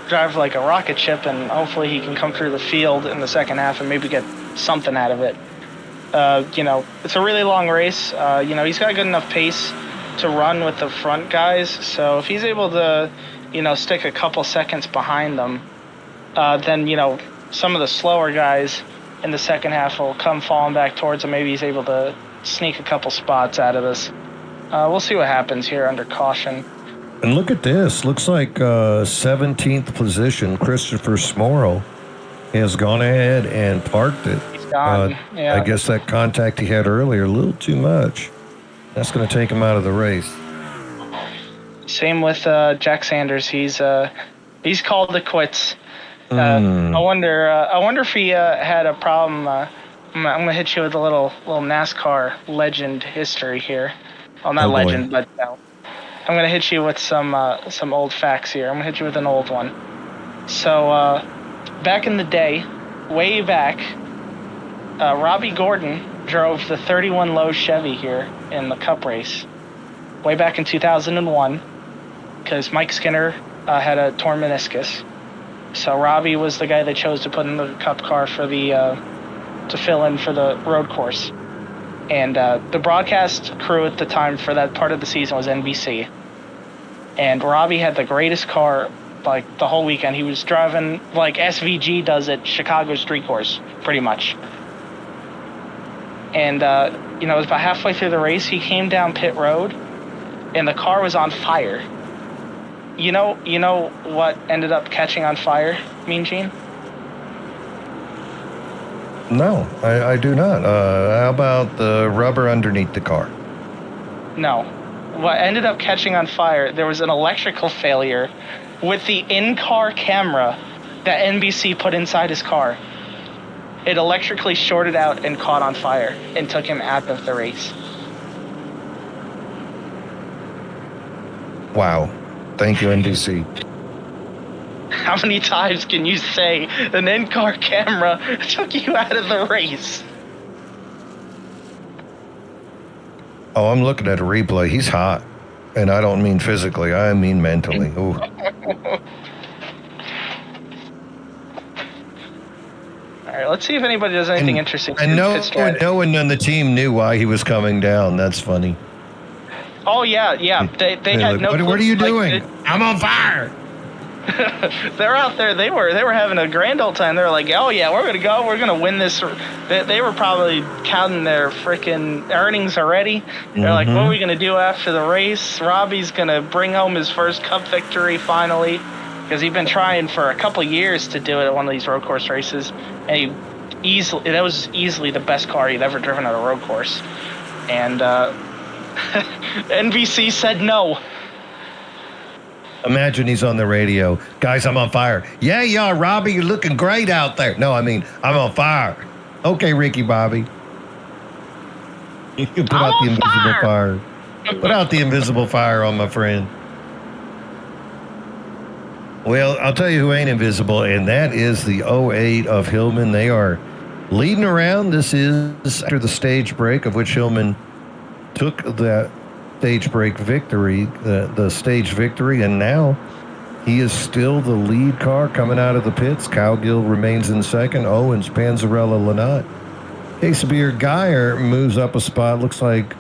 drive like a rocket ship, and hopefully he can come through the field in the second half and maybe get something out of it. It's a really long race. He's got good enough pace to run with the front guys, so if he's able to, stick a couple seconds behind them, then, some of the slower guys in the second half will come falling back towards him. Maybe he's able to sneak a couple spots out of this. We'll see what happens here under caution. And look at this. Looks like 17th position, Christopher Smorrell has gone ahead and parked it. He's gone. Yeah. I guess that contact he had earlier, a little too much. That's going to take him out of the race. Same with Jack Sanders. He's called it quits. I wonder if he had a problem. I'm gonna hit you with a little NASCAR legend history here. Well, not legend, but I'm gonna hit you with some old facts here. I'm gonna hit you with an old one. So back in the day, way back, Robbie Gordon drove the 31 Lowe's Chevy here in the Cup race, way back in 2001, because Mike Skinner had a torn meniscus. So Robbie was the guy they chose to put in the Cup car for to fill in for the road course. And the broadcast crew at the time for that part of the season was NBC. And Robbie had the greatest car, like, the whole weekend. He was driving like SVG does at Chicago street course, pretty much. And, it was about halfway through the race, he came down pit road, and the car was on fire. You know what ended up catching on fire, Mean Gene? No, I do not. How about the rubber underneath the car? No. What ended up catching on fire, there was an electrical failure with the in-car camera that NBC put inside his car. It electrically shorted out and caught on fire and took him out of the race. Wow. Thank you, NBC. How many times can you say an in-car camera took you out of the race? Oh, I'm looking at a replay. He's hot. And I don't mean physically. I mean mentally. Ooh. All right, let's see if anybody does anything interesting. And no one on the team knew why he was coming down. That's funny. Oh, yeah. They had no clue. What are you doing? I'm on fire. They're out there. They were having a grand old time. They were like, oh, yeah, we're going to go. We're going to win this. They were probably counting their freaking earnings already. They're like, what are we going to do after the race? Robbie's going to bring home his first Cup victory finally, because he'd been trying for a couple years to do it at one of these road course races. And that was easily the best car he'd ever driven at a road course. And NBC said no. Imagine he's on the radio. Guys, I'm on fire. Yeah, Robbie, you're looking great out there. No, I mean, I'm on fire. Okay, Ricky Bobby. You can put out the invisible fire. Put out the invisible fire on my friend. Well, I'll tell you who ain't invisible, and that is the 08 of Hillman. They are leading around. This is after the stage break, of which Hillman took that stage break victory, the stage victory, and now he is still the lead car coming out of the pits. Kyle Gill remains in second. Owens, Panzarella, Lynott. Casebeer Geyer moves up a spot, looks like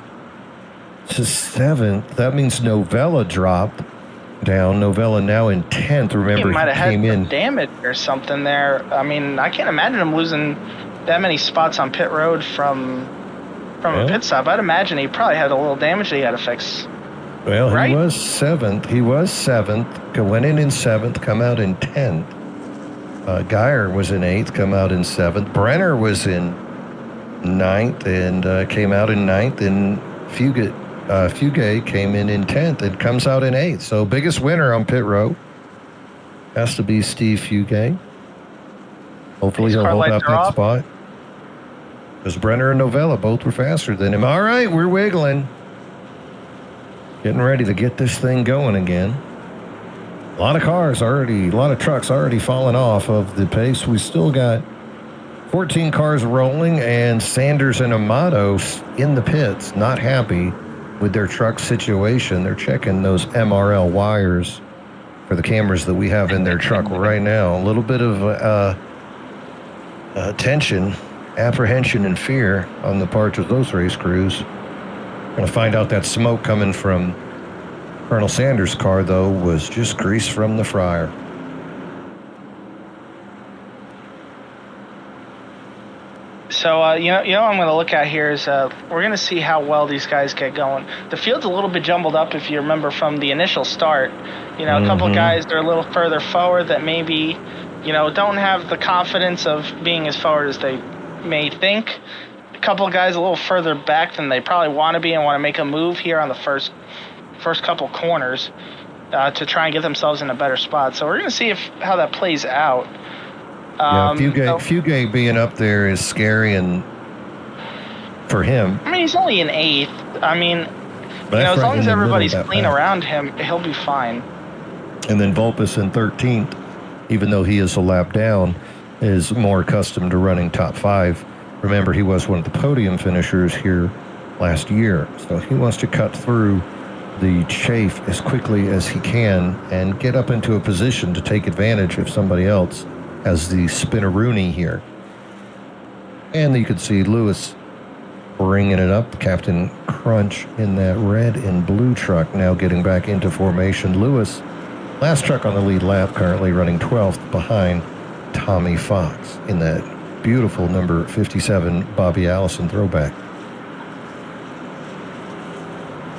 to seventh. That means Novella dropped down. Novella now in 10th. Remember, he might have came had in damage or something there. I mean, I can't imagine him losing that many spots on pit road from a pit stop. I'd imagine he probably had a little damage that he had to fix. Well, right? He was seventh. Went in seventh, come out in 10th. Geyer was in 8th, come out in 7th. Brenner was in 9th and came out in 9th. And Fugit Fugate came in 10th and comes out in 8th. So biggest winner on pit road has to be Steve Fugate. Hopefully he'll hold up that spot. Because Brenner and Novella both were faster than him. All right, we're wiggling. Getting ready to get this thing going again. A lot of trucks already falling off of the pace. We still got 14 cars rolling, and Sanders and Amato in the pits, not happy with their truck situation. They're checking those MRL wires for the cameras that we have in their truck right now. A little bit of tension, apprehension, and fear on the part of those race crews. Going to find out that smoke coming from Colonel Sanders' car, though, was just grease from the fryer. So, you know what I'm going to look at here is we're going to see how well these guys get going. The field's a little bit jumbled up, if you remember, from the initial start. You know, a couple of guys that are a little further forward that maybe, you know, don't have the confidence of being as forward as they may think. A couple of guys a little further back than they probably want to be and want to make a move here on the first couple corners to try and get themselves in a better spot. So we're going to see how that plays out. Fugate being up there is scary, and for him. I mean, he's only in 8th. I mean, as long as everybody's clean around him, he'll be fine. And then Vulpes in 13th, even though he is a lap down, is more accustomed to running top 5. Remember, he was one of the podium finishers here last year. So he wants to cut through the chafe as quickly as he can and get up into a position to take advantage of somebody else as the spinneroonie here. And you can see Lewis bringing it up. Captain Crunch in that red and blue truck now getting back into formation. Lewis, last truck on the lead lap, currently running 12th behind Tommy Fox in that beautiful number 57 Bobby Allison throwback.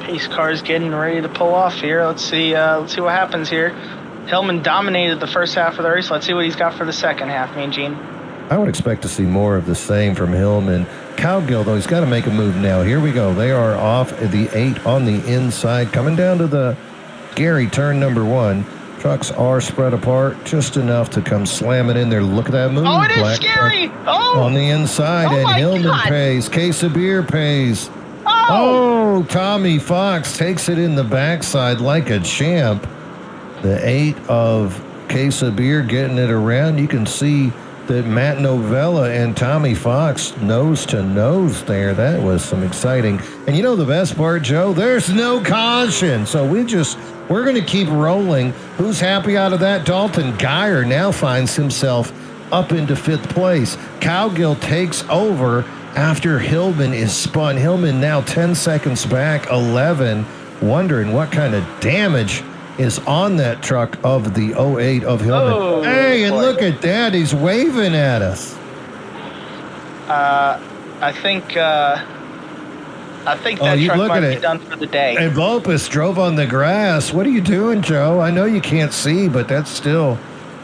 Pace car's getting ready to pull off here. Let's see what happens here. Hillman dominated the first half of the race. Let's see what he's got for the second half, Mean Gene. I would expect to see more of the same from Hillman. Cowgill, though, he's got to make a move now. Here we go. They are off at the 8 on the inside. Coming down to the Gary turn number 1. Trucks are spread apart just enough to come slamming in there. Look at that move. Oh, it is scary. On the inside, and Hillman pays. Case of beer pays. Oh, Tommy Fox takes it in the backside like a champ. The 8 of Case of Beer getting it around. You can see that Matt Novella and Tommy Fox nose to nose there. That was some exciting. And you know the best part, Joe? There's no caution. So we're going to keep rolling. Who's happy out of that? Dalton Geyer now finds himself up into 5th place. Cowgill takes over after Hillman is spun. Hillman now 10 seconds back, 11. Wondering what kind of damage is on that truck of the 08 of Hillman. Oh, hey, and look at that. He's waving at us. I think that truck might be done for the day. And Vulpes drove on the grass. What are you doing, Joe? I know you can't see, but that's still,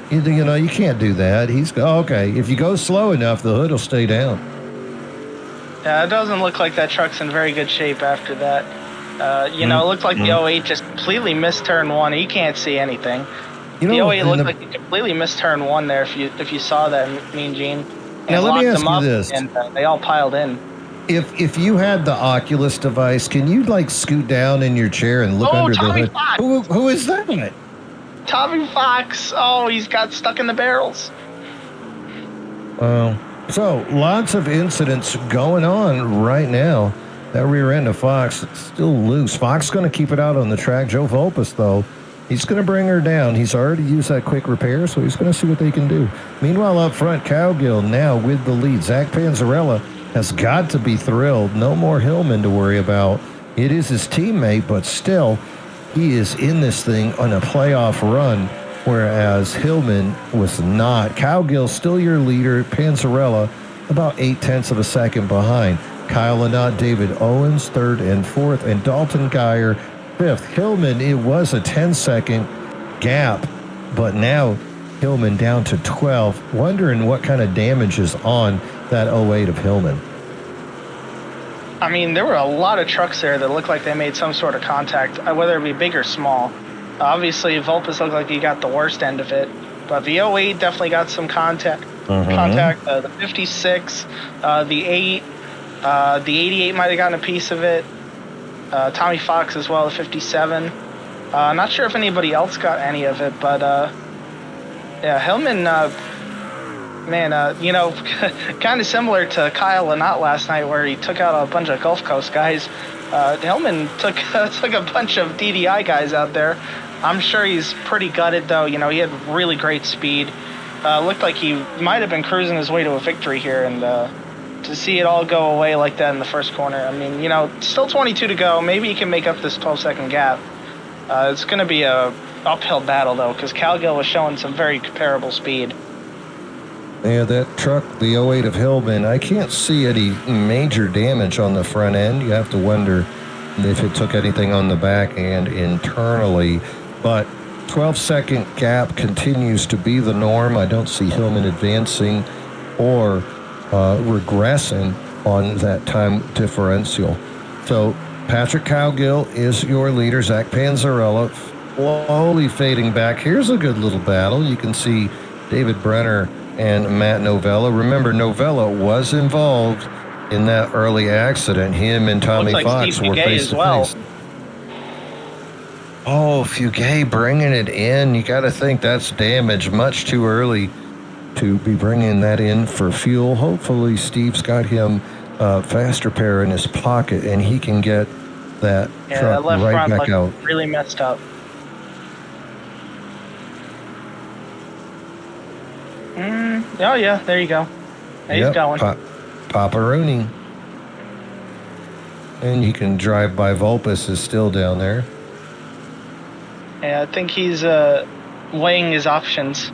you know, you can't do that. Okay. If you go slow enough, the hood will stay down. Yeah, it doesn't look like that truck's in very good shape after that. It looked like the 08 just completely missed turn 1. He can't see anything. The 08 looked like he completely missed turn 1 there. If you saw that, Mean Gene. Now let me ask you this: and they all piled in. If you had the Oculus device, can you scoot down in your chair and look under Tommy the hood? Fox. Who is that? Tommy Fox. Oh, he's got stuck in the barrels. So lots of incidents going on right now. That rear end of Fox is still loose. Fox going to keep it out on the track. Joe Vulpes, though, he's going to bring her down. He's already used that quick repair, so he's going to see what they can do. Meanwhile, up front, Cowgill now with the lead. Zach Panzarella has got to be thrilled. No more Hillman to worry about. It is his teammate, but still, he is in this thing on a playoff run, whereas Hillman was not. Cowgill still your leader. Panzarella about 0.8 of a second behind. Kyle Lynott, David Owens, 3rd and 4th, and Dalton Geyer, 5th. Hillman, it was a 10-second gap, but now Hillman down to 12. Wondering what kind of damage is on that 08 of Hillman. I mean, there were a lot of trucks there that looked like they made some sort of contact, whether it be big or small. Obviously, Vulpes looked like he got the worst end of it, but the '08 definitely got some contact. The 56, the 8, the '88 might have gotten a piece of it. Tommy Fox as well, the 57. Not sure if anybody else got any of it, but yeah, Hillman, kind of similar to Kyle Lynott last night, where he took out a bunch of Gulf Coast guys. Hillman took a bunch of DDI guys out there. I'm sure he's pretty gutted, though. He had really great speed. Looked like he might have been cruising his way to a victory here, and to see it all go away like that in the first corner. I mean, still 22 to go. Maybe he can make up this 12-second gap. It's going to be a uphill battle, though, because Calgill was showing some very comparable speed. Yeah, that truck, the '08 of Hillman, I can't see any major damage on the front end. You have to wonder if it took anything on the back and internally. But 12-second gap continues to be the norm. I don't see Hillman advancing or regressing on that time differential. So Patrick Calgill is your leader. Zach Panzarella slowly fading back. Here's a good little battle. You can see David Brenner and Matt Novella. Remember, Novella was involved in that early accident. Him and Tommy Fox were face to face. Oh, Fugay bringing it in. You got to think that's damage much too early to be bringing that in for fuel. Hopefully, Steve's got him fast repair in his pocket, and he can get that truck that left right front back out. Really messed up. Oh, yeah, there you go. He's going. Paparoni. And you can drive by. Vulpes is still down there. Yeah, I think he's weighing his options.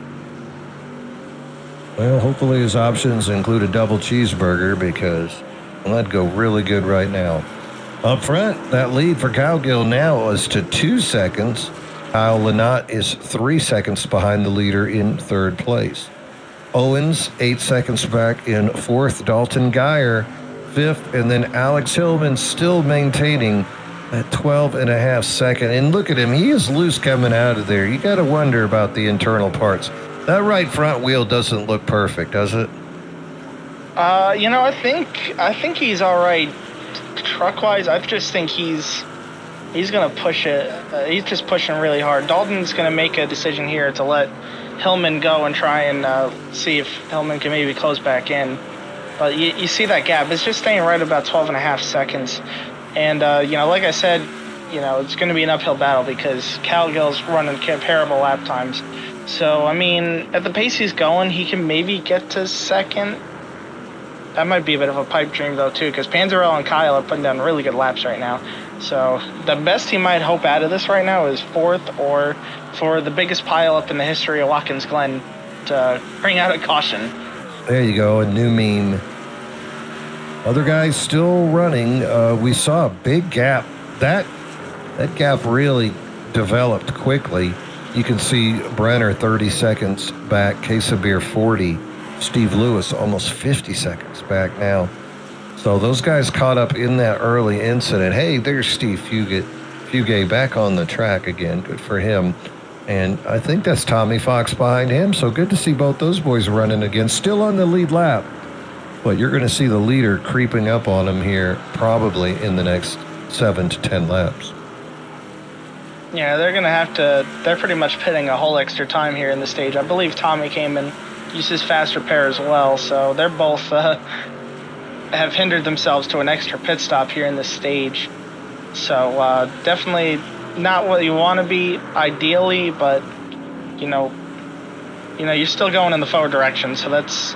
Well, hopefully his options include a double cheeseburger, because that'd go really good right now. Up front, that lead for Calgill now is to 2 seconds. Kyle Lynott is 3 seconds behind the leader in third place. Owens, 8 seconds back in fourth. Dalton Geyer, fifth. And then Alex Hillman still maintaining at 12.5 seconds. And look at him. He is loose coming out of there. You got to wonder about the internal parts. That right front wheel doesn't look perfect, does it? I think he's all right truck-wise. I just think he's going to push it. He's just pushing really hard. Dalton's going to make a decision here to let Hillman go and try and see if Hillman can maybe close back in. But you see that gap. It's just staying right about 12.5 seconds. And, like I said, it's going to be an uphill battle because Calgill's running comparable lap times. So, I mean, at the pace he's going, he can maybe get to second. That might be a bit of a pipe dream, though, too, because Panzarella and Kyle are putting down really good laps right now. So the best he might hope out of this right now is fourth, or for the biggest pileup in the history of Watkins Glen to bring out a caution. There you go, a new meme. Other guys still running. We saw a big gap. That gap really developed quickly. You can see Brenner 30 seconds back, Casabir 40, Steve Lewis almost 50 seconds back now. So those guys caught up in that early incident. Hey, there's Steve Fugay back on the track again. Good for him. And I think that's Tommy Fox behind him. So good to see both those boys running again, still on the lead lap. But you're going to see the leader creeping up on him here probably in the next 7 to 10 laps. Yeah, they're going to have to, they're pretty much pitting a whole extra time here in the stage. I believe Tommy came and used his fast repair as well. So they're both have hindered themselves to an extra pit stop here in this stage. So definitely not what you want to be ideally, but you're still going in the forward direction. So that's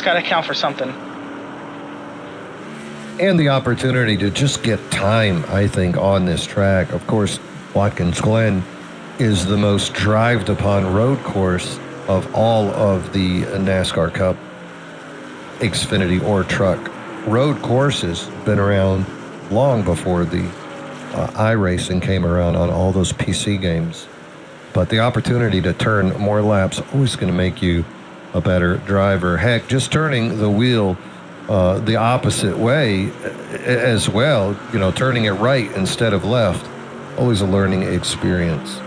got to count for something. And the opportunity to just get time, I think, on this track. Of course, Watkins Glen is the most drived upon road course of all of the NASCAR Cup Xfinity or truck road courses. Been around long before the iRacing came around on all those PC games. But the opportunity to turn more laps always going to make you a better driver. Heck, just turning the wheel the opposite way as well, turning it right instead of left. Always a learning experience.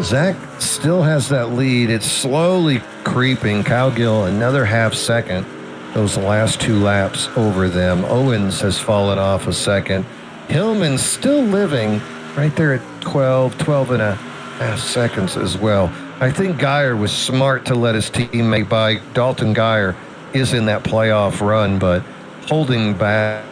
Zach still has that lead. It's slowly creeping. Cowgill, another half second. Those last 2 laps over them. Owens has fallen off a second. Hillman's still living right there at 12 and a half seconds as well. I think Geyer was smart to let his teammate by. Dalton Geyer is in that playoff run, but holding back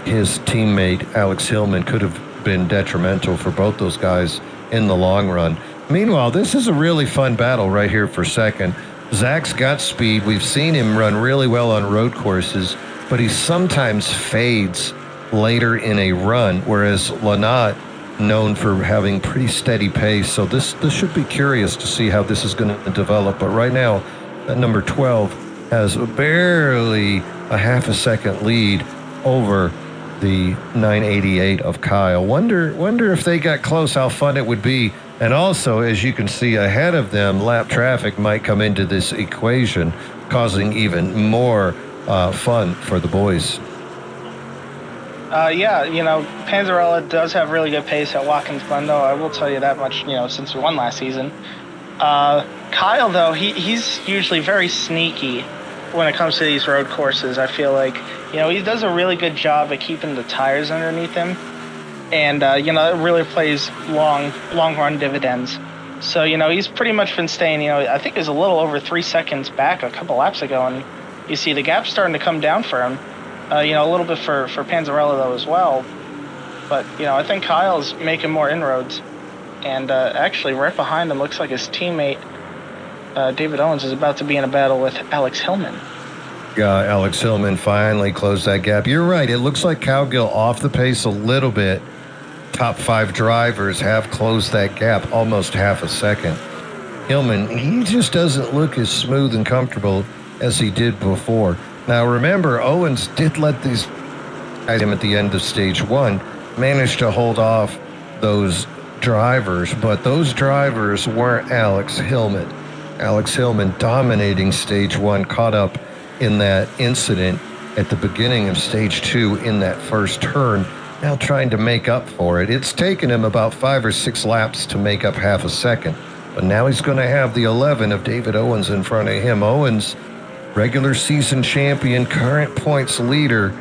his teammate Alex Hillman could have been detrimental for both those guys in the long run. Meanwhile, this is a really fun battle right here for second. Zach's got speed. We've seen him run really well on road courses, but he sometimes fades later in a run, whereas Lynott, known for having pretty steady pace. So this should be curious to see how this is going to develop. But right now, that number 12 has barely a half a second lead over the 988 of Kyle. Wonder if they got close, how fun it would be. And also, as you can see ahead of them, lap traffic might come into this equation, causing even more fun for the boys. Panzarella does have really good pace at Watkins Glen, though. I will tell you that much, since we won last season. Kyle, though, he's usually very sneaky when it comes to these road courses. I feel like, he does a really good job at keeping the tires underneath him. And, it really plays long run dividends. So, he's pretty much been staying, I think it was a little over 3 seconds back a couple laps ago. And you see the gap's starting to come down for him. A little bit for Panzarella, though, as well. But, I think Kyle's making more inroads. And actually, right behind him, looks like his teammate, David Owens, is about to be in a battle with Alex Hillman. Yeah, Alex Hillman finally closed that gap. You're right. It looks like Cowgill off the pace a little bit. Top 5 drivers have closed that gap almost half a second. Hillman, he just doesn't look as smooth and comfortable as he did before. Now, remember, Owens did let these guys him at the end of stage 1, managed to hold off those drivers, but those drivers weren't Alex Hillman. Alex Hillman dominating stage 1, caught up in that incident at the beginning of stage 2 in that first turn, now trying to make up for it. It's taken him about 5 or 6 laps to make up half a second, but now he's going to have the 11 of David Owens in front of him. Owens, regular season champion, current points leader.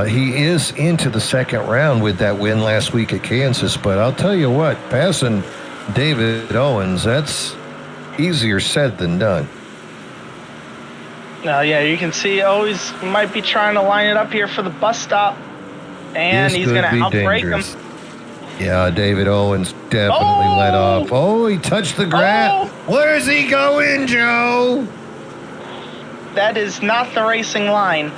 He is into the second round with that win last week at Kansas, but I'll tell you what, passing David Owens, that's easier said than done. You can see always might be trying to line it up here for the bus stop, and he's going to outbrake him. Yeah, David Owens definitely let off. Oh, he touched the grass. Where's he going, Joe? That is not the racing line.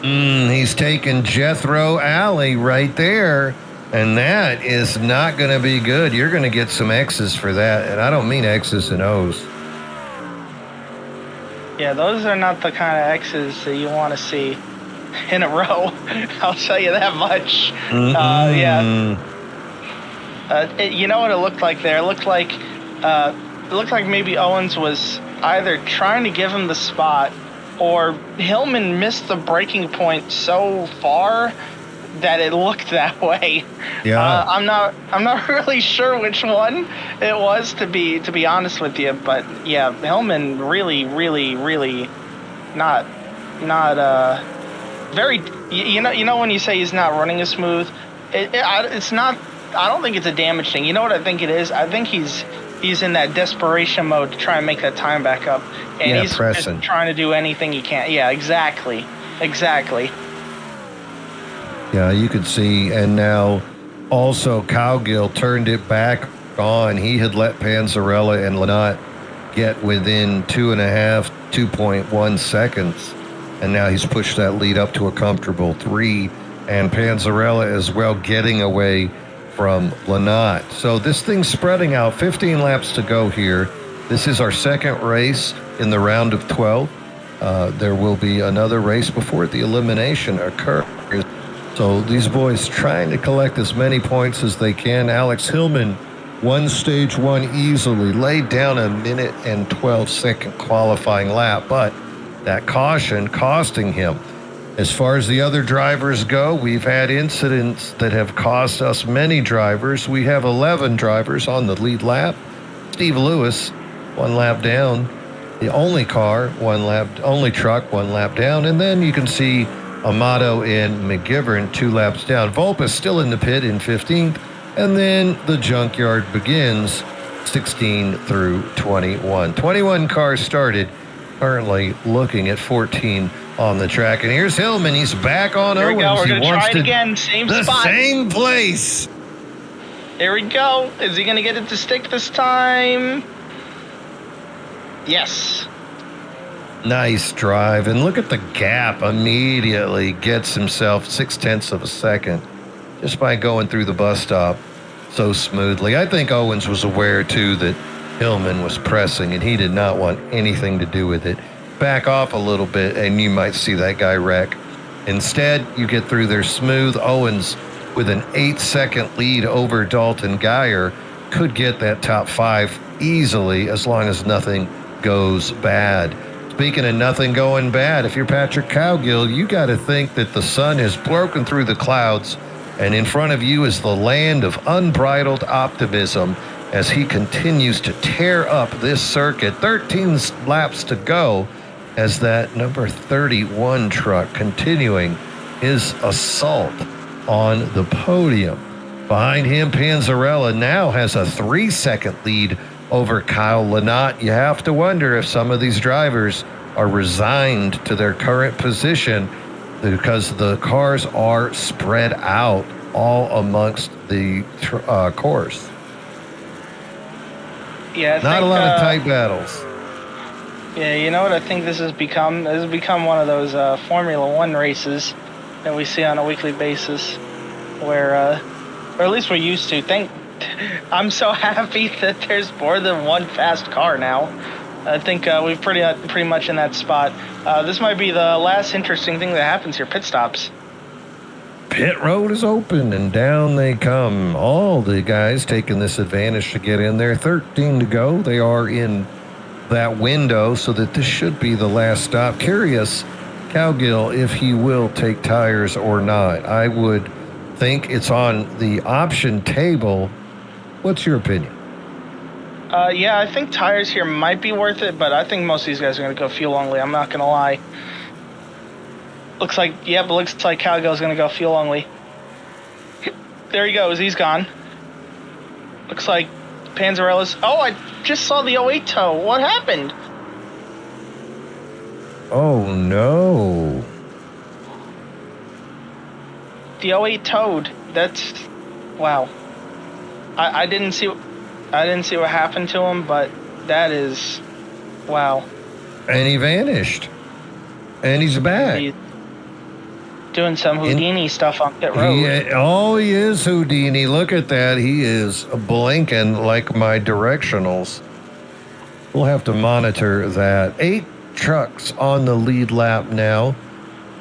He's taking Jethro Alley right there, and that is not going to be good. You're going to get some X's for that, and I don't mean X's and O's. Yeah, those are not the kind of X's that you want to see in a row. I'll tell you that much. You know what it looked like there? It looked like maybe Owens was either trying to give him the spot, or Hillman missed the braking point so far that it looked that way. Yeah. I'm not really sure which one it was, to be honest with you, but yeah, Hillman really not very, you know when you say he's not running as smooth, it's not. I don't think it's a damage thing. You know what I think it is? I think he's in that desperation mode to try and make that time back up, and he's just trying to do anything he can. Yeah, exactly. Yeah, you could see, and now also Cowgill turned it back on. He had let Panzarella and Lynott get within 2.1 seconds, and now he's pushed that lead up to a comfortable 3, and Panzarella as well getting away from Lynott. So this thing's spreading out. 15 laps to go here. This is our second race in the round of 12. There will be another race before the elimination occurs. So these boys trying to collect as many points as they can. Alex Hillman won stage 1 easily, laid down a minute and 12-second qualifying lap, but That caution costing him. As far as the other drivers go, we've had incidents that have cost us many drivers. We have 11 drivers on the lead lap. Steve Lewis, 1 lap down. The only truck, 1 lap down. And then you can see Amato and McGivern 2 laps down. Volpa's still in the pit in 15th. And then the junkyard begins 16 through 21. 21 cars started, currently looking at 14 on the track. And here's Hillman. He's back on Here Owens. we go. We're He going to wants try it again. Same the spot. same place. Here we go. Is he going to get it to stick this time? Yes. Nice drive. And look at the gap. Immediately gets himself 0.6 of a second just by going through the bus stop so smoothly. I think Owens was aware, too, that Hillman was pressing, and he did not want anything to do with it. Back off a little bit, and you might see that guy wreck. Instead, you get through there smooth. Owens, with an 8-second lead over Dalton Geyer, could get that top 5 easily as long as nothing goes bad. Speaking of nothing going bad, if you're Patrick Cowgill, you got to think that the sun has broken through the clouds, and in front of you is the land of unbridled optimism as he continues to tear up this circuit. 13 laps to go as that number 31 truck continuing his assault on the podium. Behind him, Panzarella now has a 3-second lead over Kyle Lynott. You have to wonder if some of these drivers are resigned to their current position because the cars are spread out all amongst the course. Yeah, Not a lot of tight battles. Yeah, you know what I think this has become? This has become one of those Formula One races that we see on a weekly basis, where, or at least we're used to. I'm so happy that there's more than one fast car now. I think we're pretty much in that spot. This might be the last interesting thing that happens here. Pit stops. Pit road is open, and down they come. All the guys taking this advantage to get in there. 13 to go. They are in that window, so that this should be the last stop. Curious, Cowgill, if he will take tires or not. I would think it's on the option table. What's your opinion? Yeah, I think tires here might be worth it, but I think most of these guys are going to go fuel only. I'm not going to lie. Looks like Cowgill's going to go fuel only. There he goes. He's gone. Looks like Panzarella's. Oh, I just saw the 08 tow. What happened? Oh, no. The 08 towed. That's... Wow. I didn't see what happened to him, but that is... Wow. And he vanished. And he's back. He's doing some Houdini stuff on pit road. He is Houdini. Look at that. He is blinking like my directionals. We'll have to monitor that. 8 trucks on the lead lap now,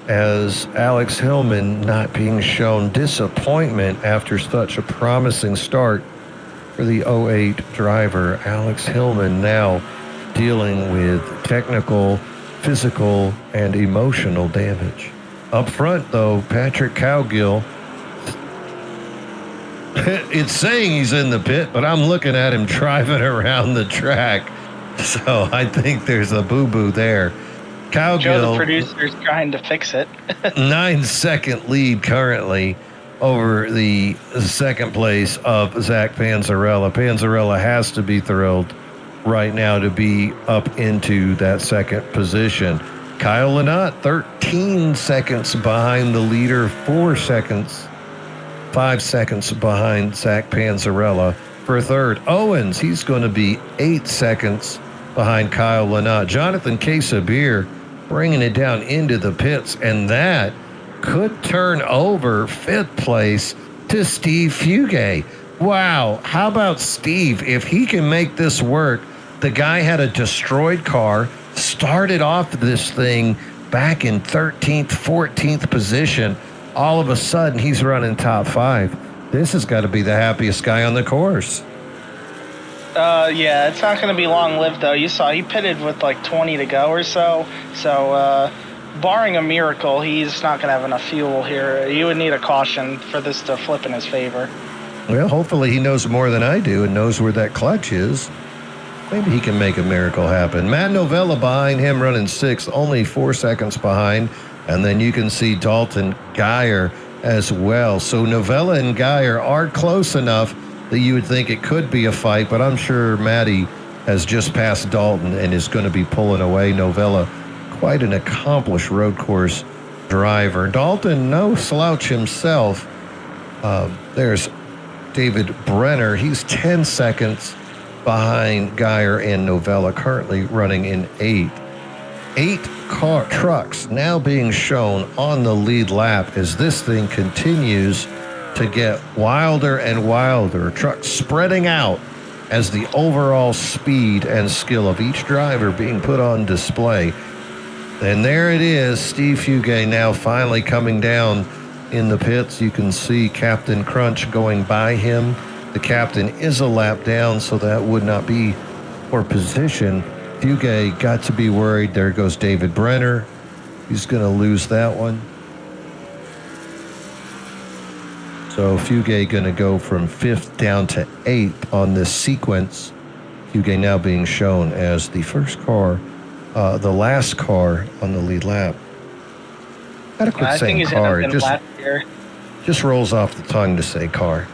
as Alex Hillman not being shown disappointment after such a promising start for the 08 driver. Alex Hillman now dealing with technical, physical, and emotional damage. Up front, though, Patrick Cowgill, it's saying he's in the pit, but I'm looking at him driving around the track. So I think there's a boo-boo there. Cowgill, Joe, the producer's trying to fix it. 9-second lead currently over the second place of Zach Panzarella. Panzarella has to be thrilled right now to be up into that second position. Kyle Lynott, 13 seconds behind the leader, 5 seconds behind Zach Panzarella for third. Owens, he's going to be 8 seconds behind Kyle Lynott. Jonathan Quesabir bringing it down into the pits, and that could turn over 5th place to Steve Fugay. Wow, how about Steve? If he can make this work, the guy had a destroyed car, started off this thing back in 13th, 14th position. All of a sudden, he's running top 5. This has got to be the happiest guy on the course. Yeah, it's not going to be long-lived, though. You saw he pitted with like 20 to go or so. So, barring a miracle, he's not going to have enough fuel here. You would need a caution for this to flip in his favor. Well, hopefully he knows more than I do and knows where that clutch is. Maybe he can make a miracle happen. Matt Novella behind him running 6th, only 4 seconds behind. And then you can see Dalton Geyer as well. So Novella and Geyer are close enough that you would think it could be a fight, but I'm sure Matty has just passed Dalton and is going to be pulling away. Novella, quite an accomplished road course driver. Dalton, no slouch himself. There's David Brenner. He's 10 seconds behind Geyer and Novella, currently running in 8th. 8 trucks now being shown on the lead lap as this thing continues to get wilder and wilder. Trucks spreading out as the overall speed and skill of each driver being put on display. And there it is, Steve Fugay now finally coming down in the pits. You can see Captain Crunch going by him. The captain is a lap down, so that would not be for position. Fugay got to be worried. There goes David Brenner. He's going to lose that one. So Fugay going to go from 5th down to 8th on this sequence. Fugay now being shown as the first car, the last car on the lead lap. Gotta quit saying car. It just rolls off the tongue to say car.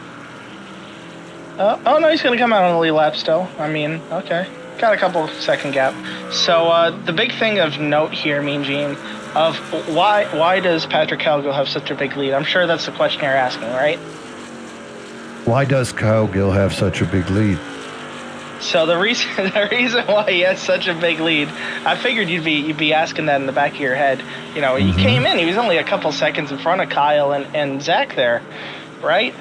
Oh no, he's going to come out on the lead lap still. I mean, okay. Got a couple second gap. So the big thing of note here, Mean Gene, of why does Patrick Cowgill have such a big lead? I'm sure that's the question you're asking, right? Why does Cowgill have such a big lead? So the reason why he has such a big lead, I figured you'd be asking that in the back of your head. You know, he came in, he was only a couple seconds in front of Kyle and Zach there, right?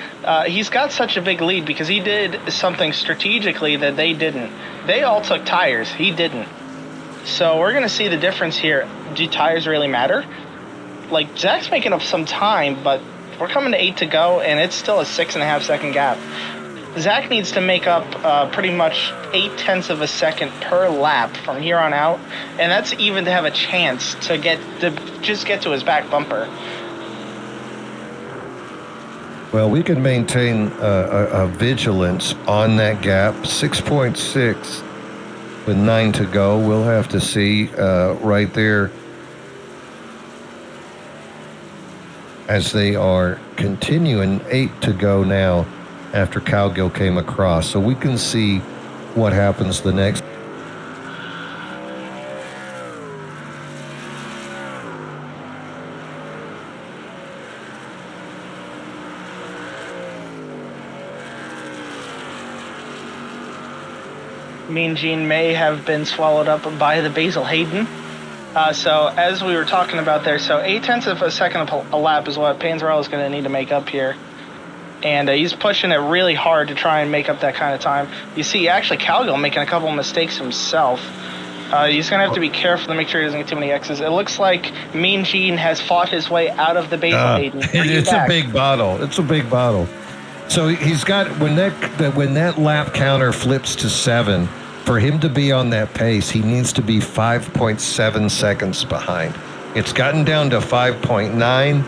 He's got such a big lead because he did something strategically that they didn't. They all took tires. He didn't. So we're going to see the difference here. Do tires really matter? Like, Zach's making up some time, but we're coming to 8 to go, and it's still a 6.5 second gap. Zach needs to make up pretty much 0.8 of a second per lap from here on out, and that's even to have a chance to just get to his back bumper. Well, we can maintain a vigilance on that gap. 6.6 with 9 to go. We'll have to see right there as they are continuing. 8 to go now after Cowgill came across. So we can see what happens the next. Mean Gene may have been swallowed up by the Basil Hayden. So as we were talking about there, so 0.8 of a second a lap is what Panzarella is going to need to make up here. And he's pushing it really hard to try and make up that kind of time. You see actually Cowgill making a couple of mistakes himself. He's going to have to be careful to make sure he doesn't get too many X's. It looks like Mean Gene has fought his way out of the Basil Hayden. It's a big bottle. It's a big bottle. So he's got, when that lap counter flips to 7, for him to be on that pace, he needs to be 5.7 seconds behind. It's gotten down to 5.9.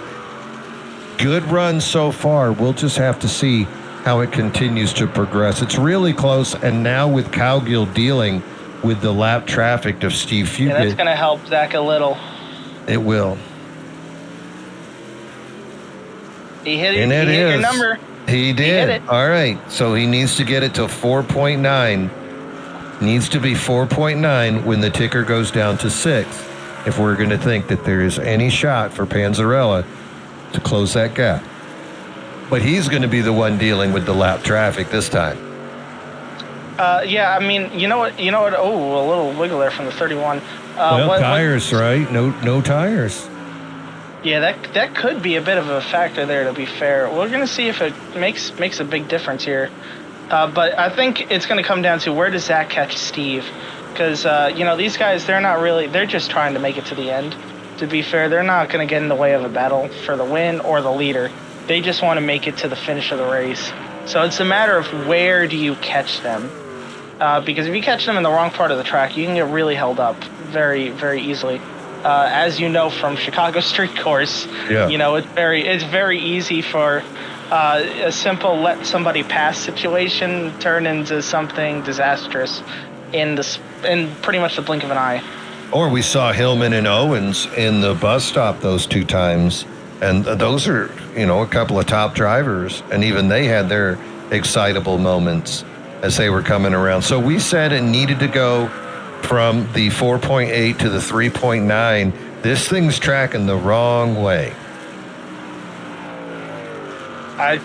Good run so far. We'll just have to see how it continues to progress. It's really close, and now with Cowgill dealing with the lap traffic of Steve Fugay. Yeah, that's going to help Zach a little. It will. He hit your number. He did. He hit it. All right. So he needs to get it to 4.9. Needs to be 4.9 when the ticker goes down to 6 if we're going to think that there is any shot for Panzarella to close that gap. But he's going to be the one dealing with the lap traffic this time. Yeah, I mean, you know what? Oh, a little wiggle there from the 31. Tires, right? No tires. Yeah, that could be a bit of a factor there, to be fair. We're going to see if it makes a big difference here. But I think it's going to come down to where does Zach catch Steve? Because, these guys, they're just trying to make it to the end. To be fair, they're not going to get in the way of a battle for the win or the leader. They just want to make it to the finish of the race. So it's a matter of where do you catch them? because if you catch them in the wrong part of the track, you can get really held up very, very easily. As you know from Chicago street course, it's very easy for a simple let somebody pass situation turn into something disastrous in pretty much the blink of an eye. Or we saw Hillman and Owens in the bus stop those 2 times. And those are, a couple of top drivers. And even they had their excitable moments as they were coming around. So we said it needed to go from the 4.8 to the 3.9. This thing's tracking the wrong way. I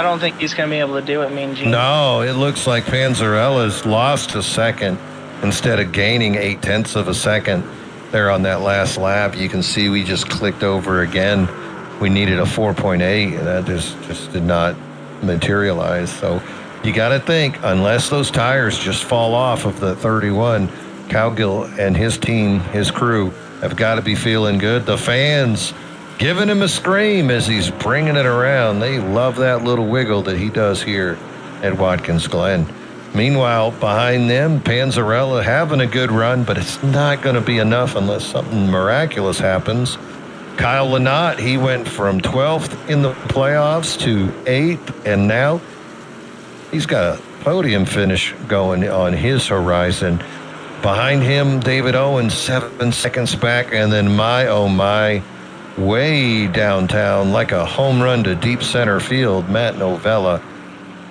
don't think he's going to be able to do it, Mean Gene. No, it looks like Panzarella's lost a second instead of gaining 0.8 of a second there on that last lap. You can see we just clicked over again. We needed a 4.8, and that just did not materialize. So you got to think, unless those tires just fall off of the 31, Cowgill and his team, his crew, have got to be feeling good. The fans giving him a scream as he's bringing it around. They love that little wiggle that he does here at Watkins Glen. Meanwhile, behind them, Panzarella having a good run, but it's not going to be enough unless something miraculous happens. Kyle Lynott, he went from 12th in the playoffs to 8th, and now he's got a podium finish going on his horizon. Behind him, David Owens, 7 seconds back, and then my, way downtown, like a home run to deep center field, Matt Novella,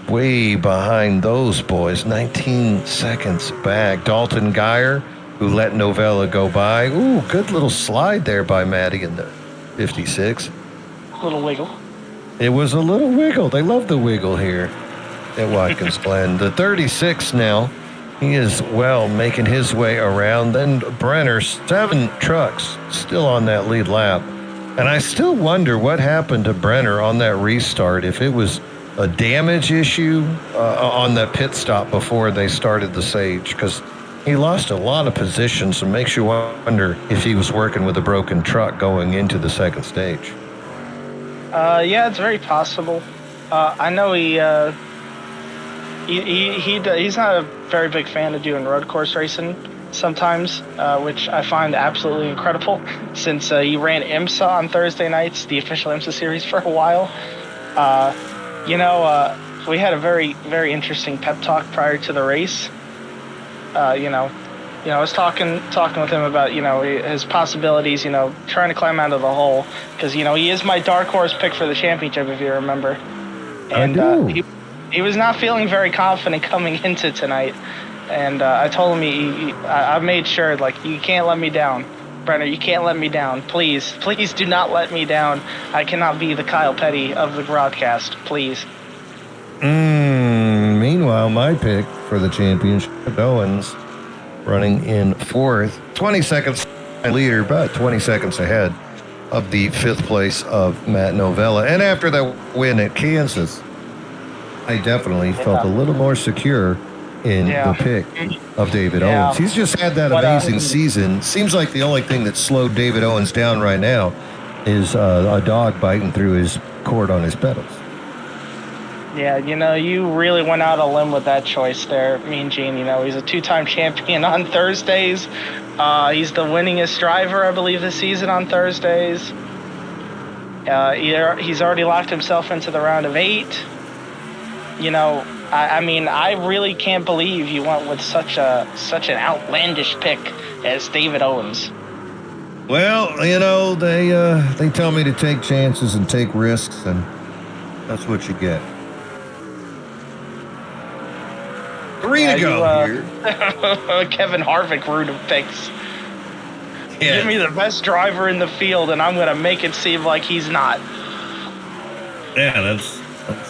way behind those boys, 19 seconds back. Dalton Geyer, who let Novella go by. Ooh, good little slide there by Matty in the 56. Little wiggle. It was a little wiggle. They love the wiggle here at Watkins Glen. The 36 now, he is making his way around. Then Brenner, 7 trucks still on that lead lap. And I still wonder what happened to Brenner on that restart, if it was a damage issue on that pit stop before they started the Sage, because he lost a lot of positions and makes you wonder if he was working with a broken truck going into the second stage. Yeah, it's very possible. I know he's not a very big fan of doing road course racing sometimes, which I find absolutely incredible, since he ran IMSA on Thursday nights, the official IMSA series, for a while. We had a very, very interesting pep talk prior to the race. I was talking with him about, his possibilities, trying to climb out of the hole, because, he is my dark horse pick for the championship, if you remember. And he was not feeling very confident coming into tonight. And I told him, I made sure, you can't let me down. Brenner, you can't let me down. Please do not let me down. I cannot be the Kyle Petty of the broadcast, please. Meanwhile, my pick for the championship, Owens, running in 4th, 20 seconds leader, but 20 seconds ahead of the 5th place of Matt Novella. And after that win at Kansas, I definitely felt a little more secure in the pick of David Owens. He's just had that amazing season. Seems like the only thing that slowed David Owens down right now is a dog biting through his cord on his pedals. Yeah, you really went out on a limb with that choice there, Mean Gene. He's a 2-time champion on Thursdays. He's the winningest driver, I believe, this season on Thursdays. He's already locked himself into the round of 8. I really can't believe you went with such an outlandish pick as David Owens. Well, they tell me to take chances and take risks, and that's what you get. 3 to go here. Kevin Harvick route of picks. Yeah. Give me the best driver in the field, and I'm going to make it seem like he's not. Yeah, that's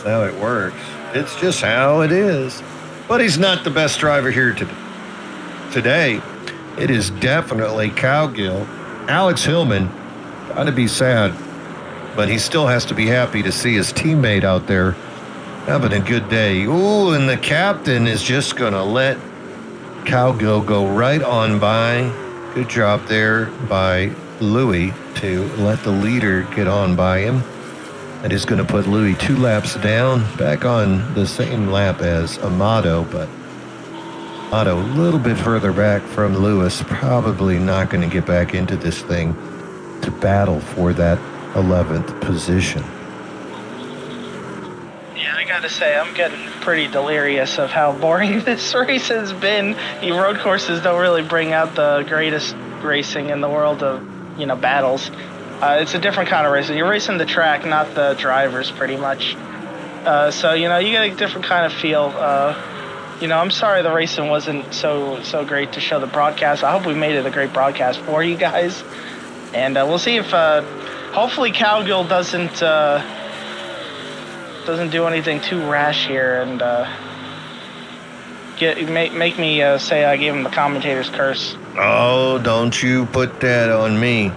how it works. It's just how it is. But he's not the best driver here today. It is definitely Cowgill. Alex Hillman, got to be sad, but he still has to be happy to see his teammate out there having a good day. Ooh, and the captain is just going to let Cowgill go right on by. Good job there by Louis to let the leader get on by him. That is going to put Louis 2 laps down, back on the same lap as Amato, but Otto, a little bit further back from Lewis, probably not going to get back into this thing to battle for that 11th position. Yeah, I gotta say, I'm getting pretty delirious of how boring this race has been. The road courses don't really bring out the greatest racing in the world of, battles. It's a different kind of racing. You're racing the track, not the drivers, pretty much. So, you get a different kind of feel. I'm sorry the racing wasn't so great to show the broadcast. I hope we made it a great broadcast for you guys. And we'll see if, hopefully Cowgill doesn't do anything too rash here and make me say I gave him the commentator's curse. Oh, don't you put that on me.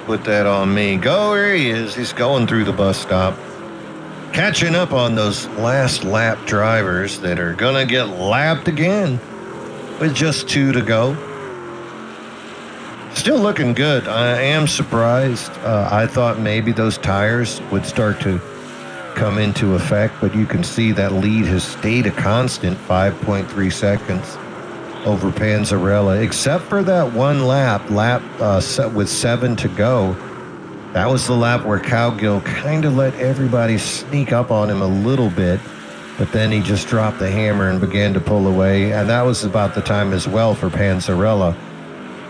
Put that on me. Go where he is. He's going through the bus stop. Catching up on those last lap drivers that are going to get lapped again with just 2 to go. Still looking good. I am surprised. I thought maybe those tires would start to come into effect, but you can see that lead has stayed a constant 5.3 seconds over Panzarella, except for that one lap with 7 to go. That was the lap where Cowgill kind of let everybody sneak up on him a little bit, but then he just dropped the hammer and began to pull away, and that was about the time as well for Panzarella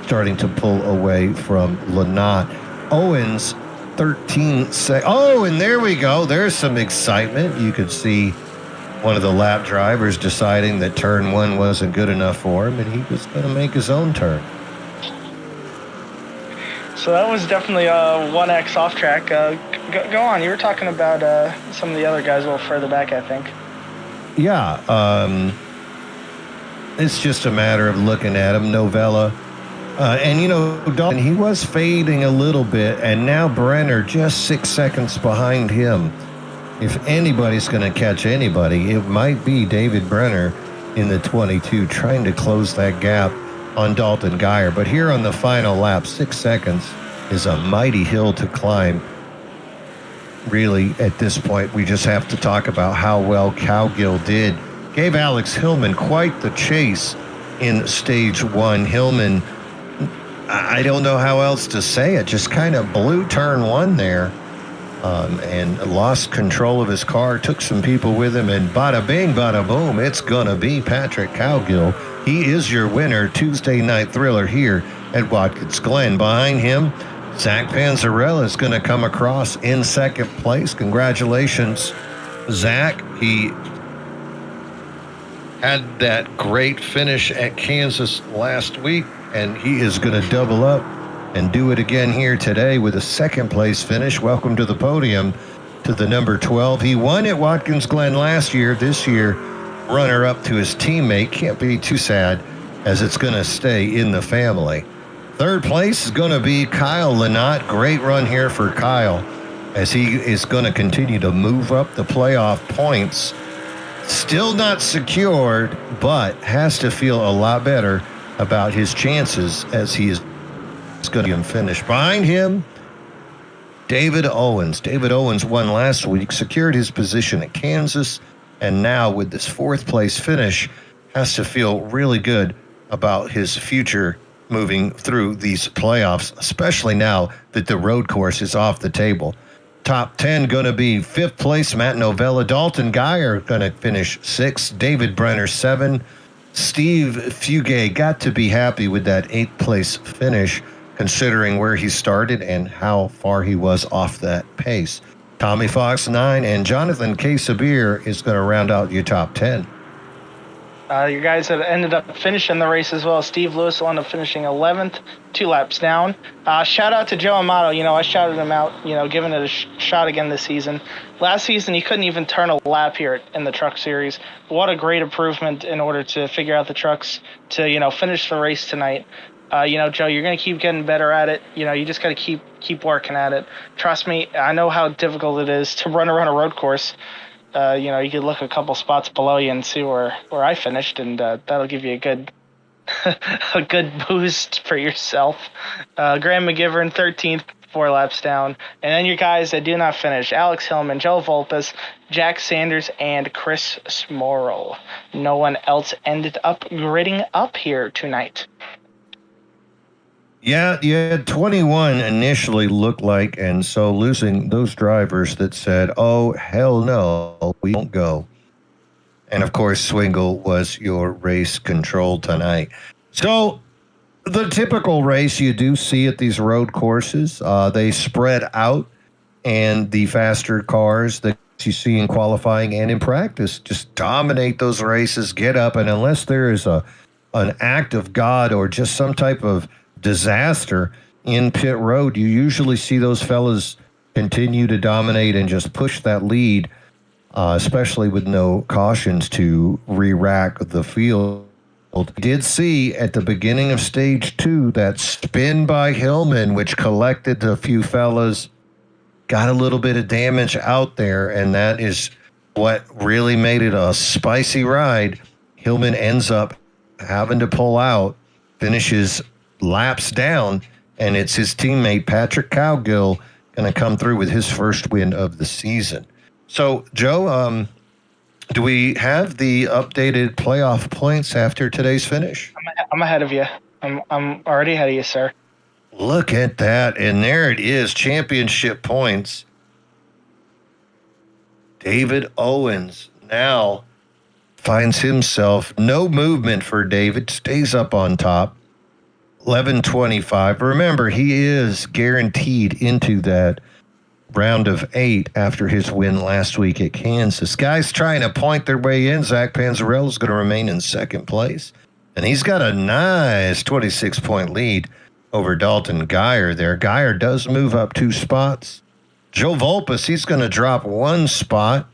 starting to pull away from Lynott. Owens 13 seconds. Oh, and there we go. There's some excitement. You could see one of the lap drivers deciding that turn 1 wasn't good enough for him, and he was going to make his own turn. So that was definitely a 1X off track. Go on. You were talking about some of the other guys a little further back, I think. Yeah. It's just a matter of looking at him. Novella. Dalton, he was fading a little bit, and now Brenner just 6 seconds behind him. If anybody's going to catch anybody, it might be David Brenner in the 22 trying to close that gap on Dalton Geyer. But here on the final lap, 6 seconds is a mighty hill to climb. Really, at this point, we just have to talk about how well Cowgill did. Gave Alex Hillman quite the chase in stage 1. Hillman, I don't know how else to say it, just kind of blew turn 1 there. And lost control of his car, took some people with him, and bada bing, bada boom, it's gonna be Patrick Cowgill. He is your winner, Tuesday Night Thriller here at Watkins Glen. Behind him, Zach Panzarella is gonna come across in second place. Congratulations, Zach. He had that great finish at Kansas last week, and he is gonna double up and do it again here today with a second place finish. Welcome to the podium to the number 12. He won at Watkins Glen last year. This year, runner up to his teammate. Can't be too sad as it's going to stay in the family. Third place is going to be Kyle Lynott. Great run here for Kyle as he is going to continue to move up the playoff points. Still not secured, but has to feel a lot better about his chances as he is going to finish. Behind him, David Owens. David Owens won last week, secured his position at Kansas, and now with this fourth place finish, has to feel really good about his future moving through these playoffs, especially now that the road course is off the table. Top 10 going to be fifth place, Matt Novella. Dalton Geyer going to finish 6th. David Brenner 7. Steve Fugay got to be happy with that 8th place finish, considering where he started and how far he was off that pace. Tommy Fox 9, and Jonathan K. Sabir is going to round out your top 10. You guys that ended up finishing the race as well. Steve Lewis will end up finishing 11th, 2 laps down. Shout out to Joe Amato. I shouted him out, giving it a shot again this season. Last season, he couldn't even turn a lap here in the Truck Series. What a great improvement in order to figure out the trucks to, finish the race tonight. Joe, you're going to keep getting better at it. You just got to keep working at it. Trust me, I know how difficult it is to run around a road course. You could look a couple spots below you and see where I finished, and that'll give you a good a good boost for yourself. Graham McGivern, 13th, 4 laps down. And then your guys that do not finish: Alex Hillman, Joe Volpes, Jack Sanders, and Chris Smorrell. No one else ended up gridding up here tonight. Yeah, you had 21 initially looked like, and so losing those drivers that said, oh, hell no, we don't go. And of course, Swingle was your race control tonight. So the typical race you do see at these road courses, they spread out, and the faster cars that you see in qualifying and in practice just dominate those races, get up, and unless there is an act of God or just some type of disaster in pit road, you usually see those fellas continue to dominate and just push that lead, especially with no cautions to re-rack the field. Did see at the beginning of stage 2 that spin by Hillman, which collected a few fellas, got a little bit of damage out there, and that is what really made it a spicy ride. Hillman ends up having to pull out, finishes laps down, and it's his teammate Patrick Cowgill going to come through with his first win of the season. So, Joe, do we have the updated playoff points after today's finish? I'm ahead of you. I'm already ahead of you, sir. Look at that, and there it is, championship points. David Owens now finds himself, no movement for David, stays up on top. 11:25. Remember, he is guaranteed into that round of 8 after his win last week at Kansas. Guys trying to point their way in. Zach Panzarella is going to remain in second place, and he's got a nice 26-point lead over Dalton Geyer there. Geyer does move up 2 spots. Joe Volpes, he's going to drop 1 spot.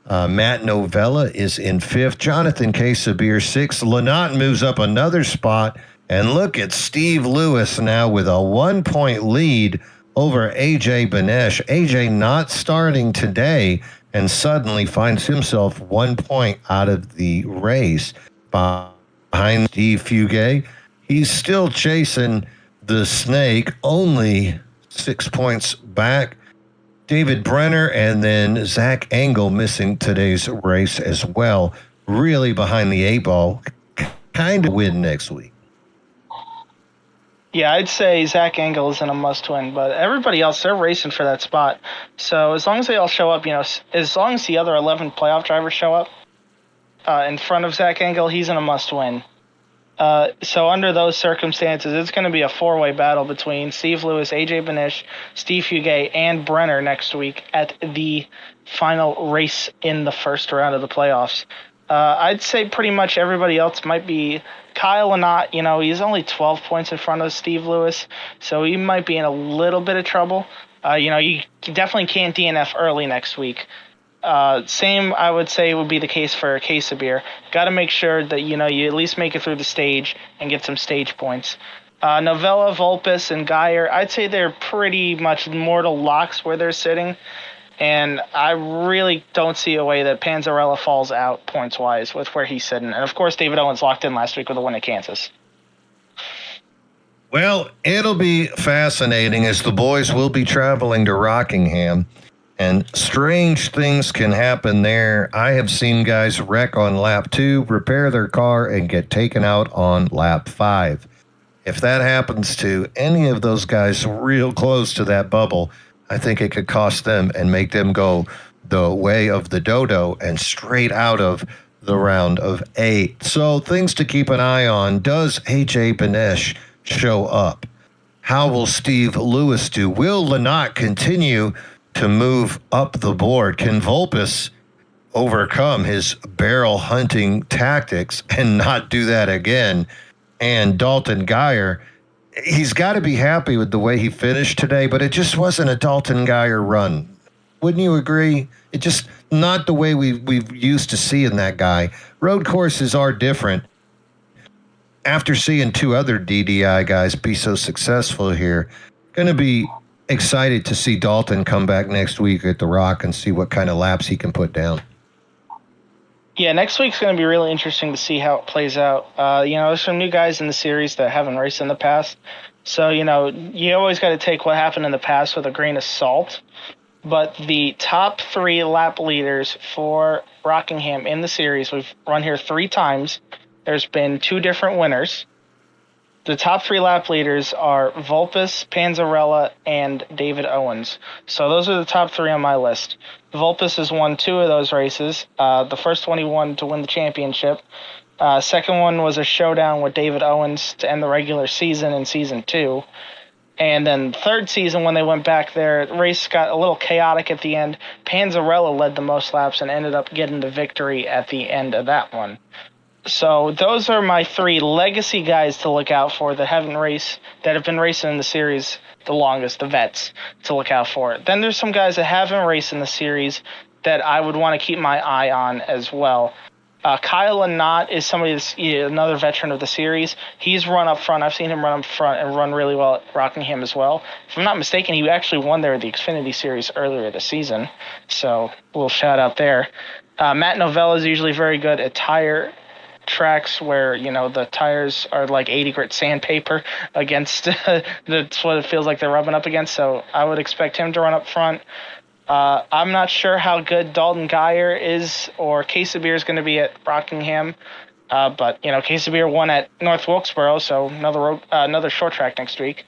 Matt Novella is in 5th. Jonathan Quesabir 6th. Lynott moves up another spot. And look at Steve Lewis now with a 1-point lead over AJ Benesh. AJ not starting today and suddenly finds himself 1 point out of the race behind Steve Fugay. He's still chasing the snake, only 6 points back. David Brenner and then Zach Engel missing today's race as well. Really behind the 8 ball. Kind of win next week. Yeah, I'd say Zach Engel is in a must-win, but everybody else, they're racing for that spot. So as long as they all show up, as long as the other 11 playoff drivers show up in front of Zach Engel, he's in a must-win. So under those circumstances, it's going to be a 4-way battle between Steve Lewis, AJ Benesh, Steve Fugay, and Brenner next week at the final race in the first round of the playoffs. I'd say pretty much everybody else might be Kyle Lynott. He's only 12 points in front of Steve Lewis, so he might be in a little bit of trouble. You definitely can't DNF early next week. Same, I would say, would be the case for Quesabir. Got to make sure that, you at least make it through the stage and get some stage points. Novella, Volpes, and Geyer, I'd say they're pretty much mortal locks where they're sitting. And I really don't see a way that Panzarella falls out points-wise with where he's sitting. And, of course, David Owens locked in last week with a win at Kansas. Well, it'll be fascinating as the boys will be traveling to Rockingham. And strange things can happen there. I have seen guys wreck on lap 2, repair their car, and get taken out on lap 5. If that happens to any of those guys real close to that bubble, I think it could cost them and make them go the way of the dodo and straight out of the round of 8. So things to keep an eye on. Does AJ Benesh show up? How will Steve Lewis do? Will Lynott continue to move up the board? Can Volpes overcome his barrel hunting tactics and not do that again? And Dalton Geyer, he's got to be happy with the way he finished today, but it just wasn't a Dalton Geyer run. Wouldn't you agree? It just not the way we've used to seeing that guy. Road courses are different. After seeing 2 other DDI guys be so successful here, going to be excited to see Dalton come back next week at the Rock and see what kind of laps he can put down. Yeah, next week's going to be really interesting to see how it plays out. There's some new guys in the series that haven't raced in the past. So, you always got to take what happened in the past with a grain of salt. But the top 3 lap leaders for Rockingham in the series, we've run here 3 times. There's been 2 different winners. The top 3 lap leaders are Vulpes, Panzarella, and David Owens. So those are the top 3 on my list. Vulpes has won 2 of those races. The first one he won to win the championship. Second one was a showdown with David Owens to end the regular season in season 2. And then third season, when they went back there, the race got a little chaotic at the end. Panzarella led the most laps and ended up getting the victory at the end of that one. So those are my 3 legacy guys to look out for that have been racing in the series the longest, the vets, to look out for. Then there's some guys that haven't raced in the series that I would want to keep my eye on as well. Kyle Lynott is somebody that's another veteran of the series. He's run up front. I've seen him run up front and run really well at Rockingham as well. If I'm not mistaken, he actually won there at the Xfinity Series earlier this season. So a little shout out there. Matt Novella is usually very good at tire tracks where, the tires are like 80 grit sandpaper against that's what it feels like they're rubbing up against. So I would expect him to run up front. I'm not sure how good Dalton Geyer is or Casabir is going to be at Rockingham. But, Casabir won at North Wilkesboro, so another short track next week.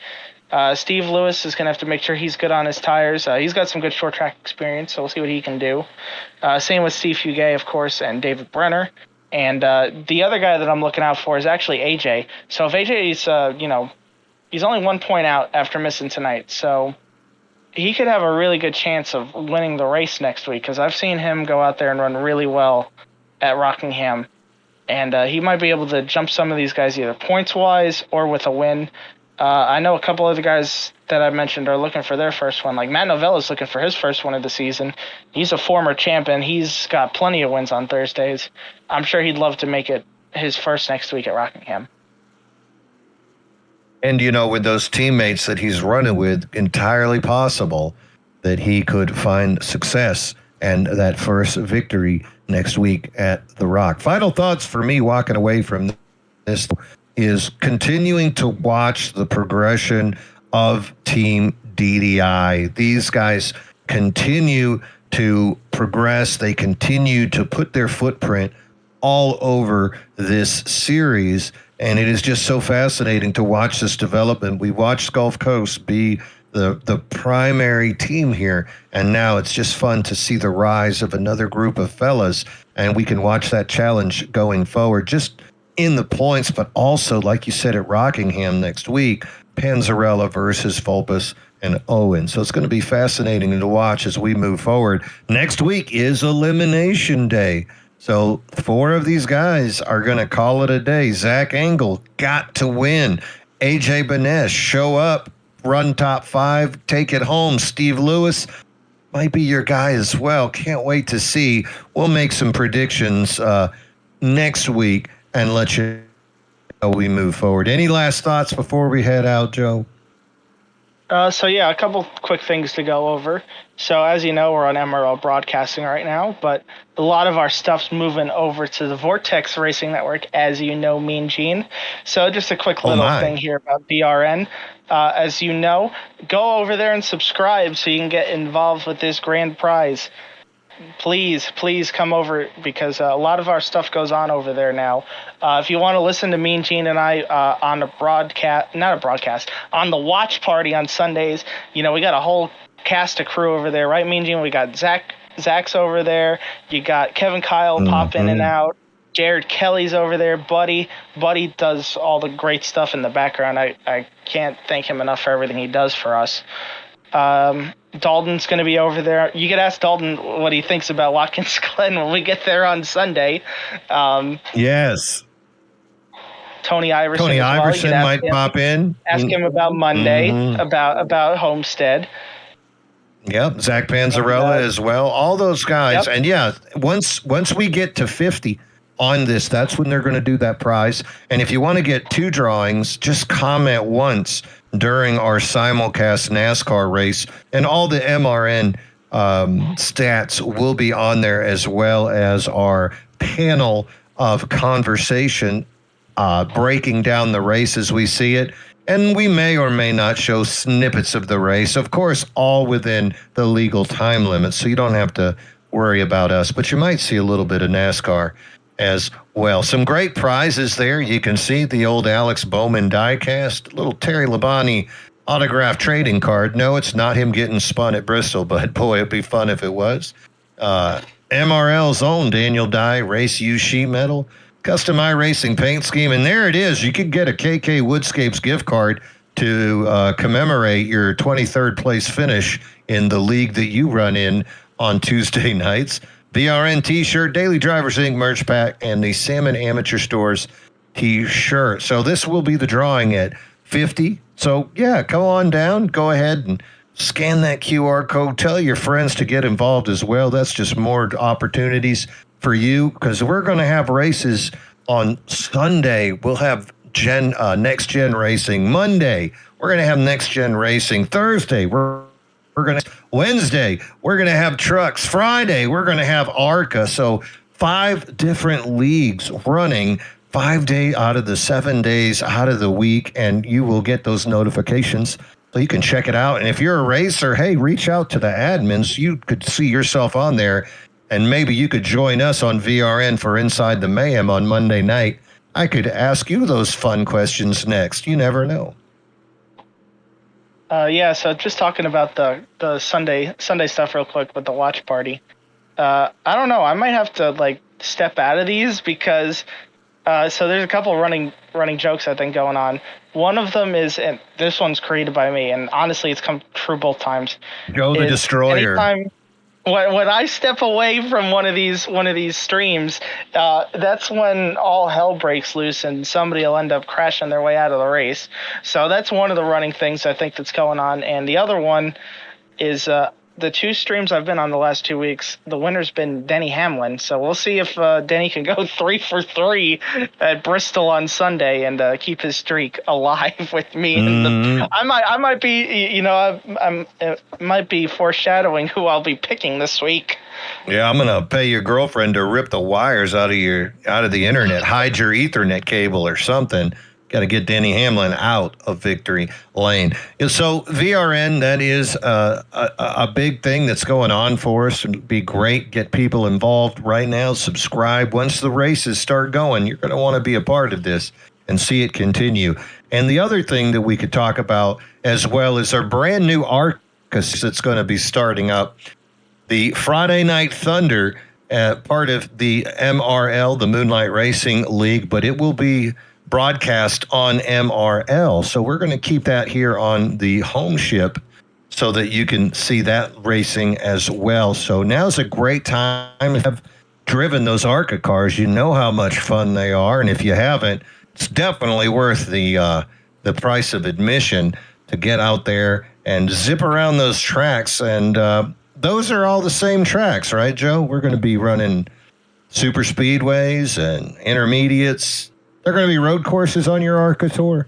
Steve Lewis is going to have to make sure he's good on his tires. He's got some good short track experience, so we'll see what he can do. Same with Steve Fugay, of course, and David Brenner. And the other guy that I'm looking out for is actually AJ. So if AJ is, he's only 1 point out after missing tonight, so he could have a really good chance of winning the race next week because I've seen him go out there and run really well at Rockingham. And he might be able to jump some of these guys either points-wise or with a win. I know a couple of the guys that I mentioned are looking for their first one. Like Matt Novella's looking for his first one of the season. He's a former champion. He's got plenty of wins on Thursdays. I'm sure he'd love to make it his first next week at Rockingham. And, with those teammates that he's running with, entirely possible that he could find success and that first victory next week at the Rock. Final thoughts for me walking away from this is continuing to watch the progression of Team DDI. These guys continue to progress. They continue to put their footprint all over this series. And it is just so fascinating to watch this development. We watched Gulf Coast be the primary team here, and now it's just fun to see the rise of another group of fellas, and we can watch that challenge going forward, just in the points, but also, like you said, at Rockingham next week, Panzarella versus Vulpes and Owen. So it's going to be fascinating to watch as we move forward. Next week is Elimination Day. So 4 of these guys are going to call it a day. Zach Engel got to win. AJ Benesh, show up, run top 5, take it home. Steve Lewis might be your guy as well. Can't wait to see. We'll make some predictions next week and let you know we move forward. Any last thoughts before we head out, Joe? A couple quick things to go over. So as you know, we're on MRL Broadcasting right now, but a lot of our stuff's moving over to the Vortex Racing Network, as you know, Mean Gene. So just a quick little thing here about BRN. As you know, go over there and subscribe so you can get involved with this grand prize. Please come over because a lot of our stuff goes on over there now. If you want to listen to Mean Gene and I on a broadcast, on the watch party on Sundays, we got a whole cast of crew over there, right, Mean Gene? We got Zach's over there. You got Kevin Kyle pop in and out. Jared Kelly's over there. Buddy does all the great stuff in the background. I can't thank him enough for everything he does for us. Dalton's going to be over there. You could ask Dalton what he thinks about Watkins Glen when we get there on Sunday. Yes. Tony Iverson might pop in. Ask him about Monday, about Homestead. Yep, Zach Panzarella as well. All those guys. Yep. And yeah, once we get to 50 on this, that's when they're going to do that prize. And if you want to get 2 drawings, just comment once during our simulcast NASCAR race, and all the MRN stats will be on there, as well as our panel of conversation breaking down the race as we see it. And we may or may not show snippets of the race. Of course, all within the legal time limit, so you don't have to worry about us. But you might see a little bit of NASCAR as well. Some great prizes there. You can see the old Alex Bowman diecast, little Terry Labonte autograph trading card. No, it's not him getting spun at Bristol, but boy, it'd be fun if it was. MRL's own Daniel Dye Race U sheet metal, custom iRacing paint scheme, and there it is. You could get a KK Woodscapes gift card to commemorate your 23rd place finish in the league that you run in on Tuesday nights. VRN T-shirt, Daily Drivers Inc. merch pack, and the Salmon Amateur Stores T-shirt. So this will be the drawing at 50. So yeah, come on down. Go ahead and scan that QR code. Tell your friends to get involved as well. That's just more opportunities for you, because we're going to have races on Sunday. We'll have next gen racing. Monday, we're going to have next gen racing. Thursday, we're going to Wednesday, we're going to have trucks. Friday, we're going to have ARCA. So 5 different leagues running 5 days out of the 7 days out of the week, and you will get those notifications so you can check it out. And if you're a racer, hey, reach out to the admins. You could see yourself on there, and maybe you could join us on VRN for Inside the Mayhem on Monday night. I could ask you those fun questions next. You never know. Yeah, so just talking about the Sunday stuff real quick with the watch party. I don't know. I might have to step out of these because so there's a couple running jokes I think going on. One of them is, and this one's created by me, and honestly, it's come true both times. Joe the Destroyer. Anytime when I step away from one of these streams, that's when all hell breaks loose and somebody will end up crashing their way out of the race. So that's one of the running things I think that's going on. And the other one is the 2 streams I've been on the last 2 weeks, the winner's been Denny Hamlin. So we'll see if Denny can go 3 for 3 at Bristol on Sunday and keep his streak alive with me. I might be, I might be foreshadowing who I'll be picking this week. Yeah, I'm gonna pay your girlfriend to rip the wires out of the internet, hide your Ethernet cable or something. Got to get Denny Hamlin out of victory lane. So VRN, that is a big thing that's going on for us. It'd be great. Get people involved right now. Subscribe. Once the races start going, you're going to want to be a part of this and see it continue. And the other thing that we could talk about as well is our brand new ARCA that's going to be starting up. The Friday Night Thunder, part of the MRL, the Moonlight Racing League, but it will be broadcast on MRL. So we're going to keep that here on the home ship so that you can see that racing as well. So now's a great time. If you have driven those ARCA cars, you know how much fun they are. And if you haven't, it's definitely worth the price of admission to get out there and zip around those tracks. And those are all the same tracks, right, Joe? We're going to be running super speedways and intermediates. They're going to be road courses on your ARCA tour?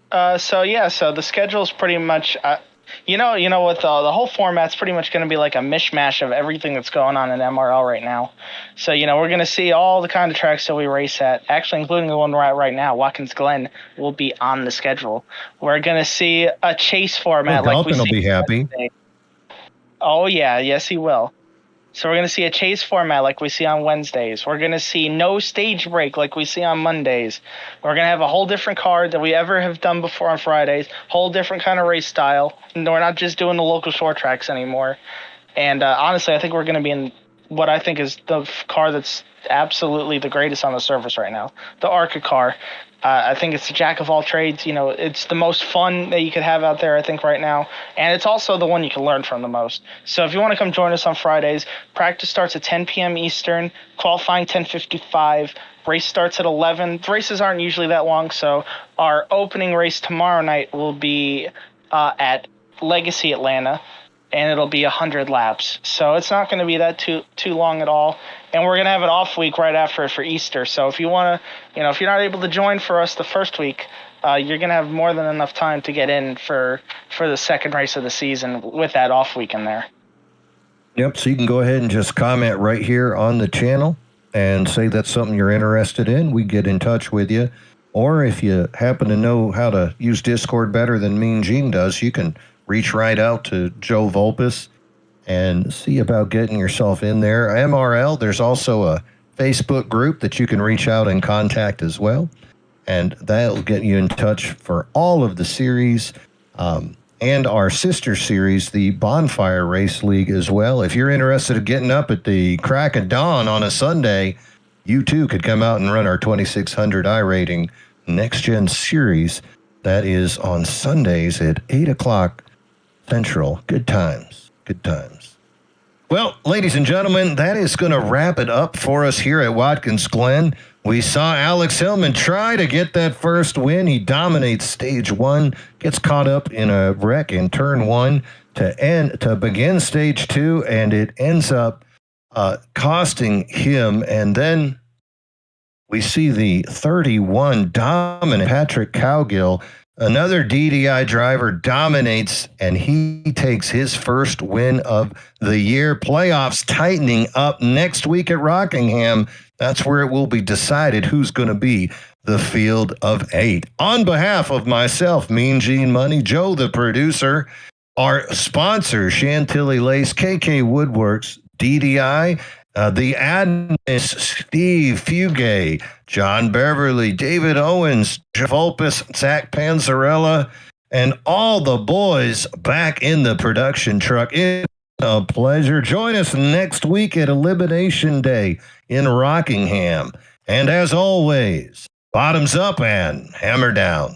So the schedule's pretty much, with the whole format's pretty much going to be like a mishmash of everything that's going on in MRL right now. So, we're going to see all the kind of tracks that we race at, actually including the one we're at right now, Watkins Glen, will be on the schedule. We're going to see a chase format like we see. Dalton will be happy. Wednesday. Oh, yeah. Yes, he will. So we're going to see a chase format like we see on Wednesdays. We're going to see no stage break like we see on Mondays. We're going to have a whole different card than we ever have done before on Fridays. Whole different kind of race style. And we're not just doing the local short tracks anymore. And honestly, I think we're going to be in what I think is the car that's absolutely the greatest on the surface right now, the ARCA car. I think it's the jack of all trades. It's the most fun that you could have out there, I think, right now. And it's also the one you can learn from the most. So if you want to come join us on Fridays, practice starts at 10 p.m. Eastern, qualifying 10:55. Race starts at 11. The races aren't usually that long, so our opening race tomorrow night will be at Legacy Atlanta, and it'll be 100 laps. So it's not going to be that too long at all. And we're going to have an off week right after it for Easter. So if you want to, if you're not able to join for us the first week, you're going to have more than enough time to get in for the second race of the season with that off week in there. Yep, so you can go ahead and just comment right here on the channel and say that's something you're interested in. We get in touch with you. Or if you happen to know how to use Discord better than Mean Gene does, you can reach right out to Joe Volpus and see about getting yourself in there. MRL, there's also a Facebook group that you can reach out and contact as well. And that'll get you in touch for all of the series and our sister series, the Bonfire Race League, as well. If you're interested in getting up at the crack of dawn on a Sunday, you too could come out and run our 2600 iRating Next Gen series. That is on Sundays at 8 o'clock Central. Good times. Good times. Well, ladies and gentlemen, that is going to wrap it up for us here at Watkins Glen. We saw Alex Hillman try to get that first win. He dominates stage one, gets caught up in a wreck in turn one to begin stage two, and it ends up costing him. And then we see the 31 dominant Patrick Cowgill. Another DDI driver dominates, and he takes his first win of the year. Playoffs tightening up next week at Rockingham. That's where it will be decided who's going to be the field of 8. On behalf of myself, Mean Gene Money, Joe the producer, our sponsor, Chantilly Lace, KK Woodworks, DDI, the admins, Steve Fugay, John Beverly, David Owens, Volpus, Zach Panzarella, and all the boys back in the production truck. It's a pleasure. Join us next week at Elimination Day in Rockingham. And as always, bottoms up and hammer down.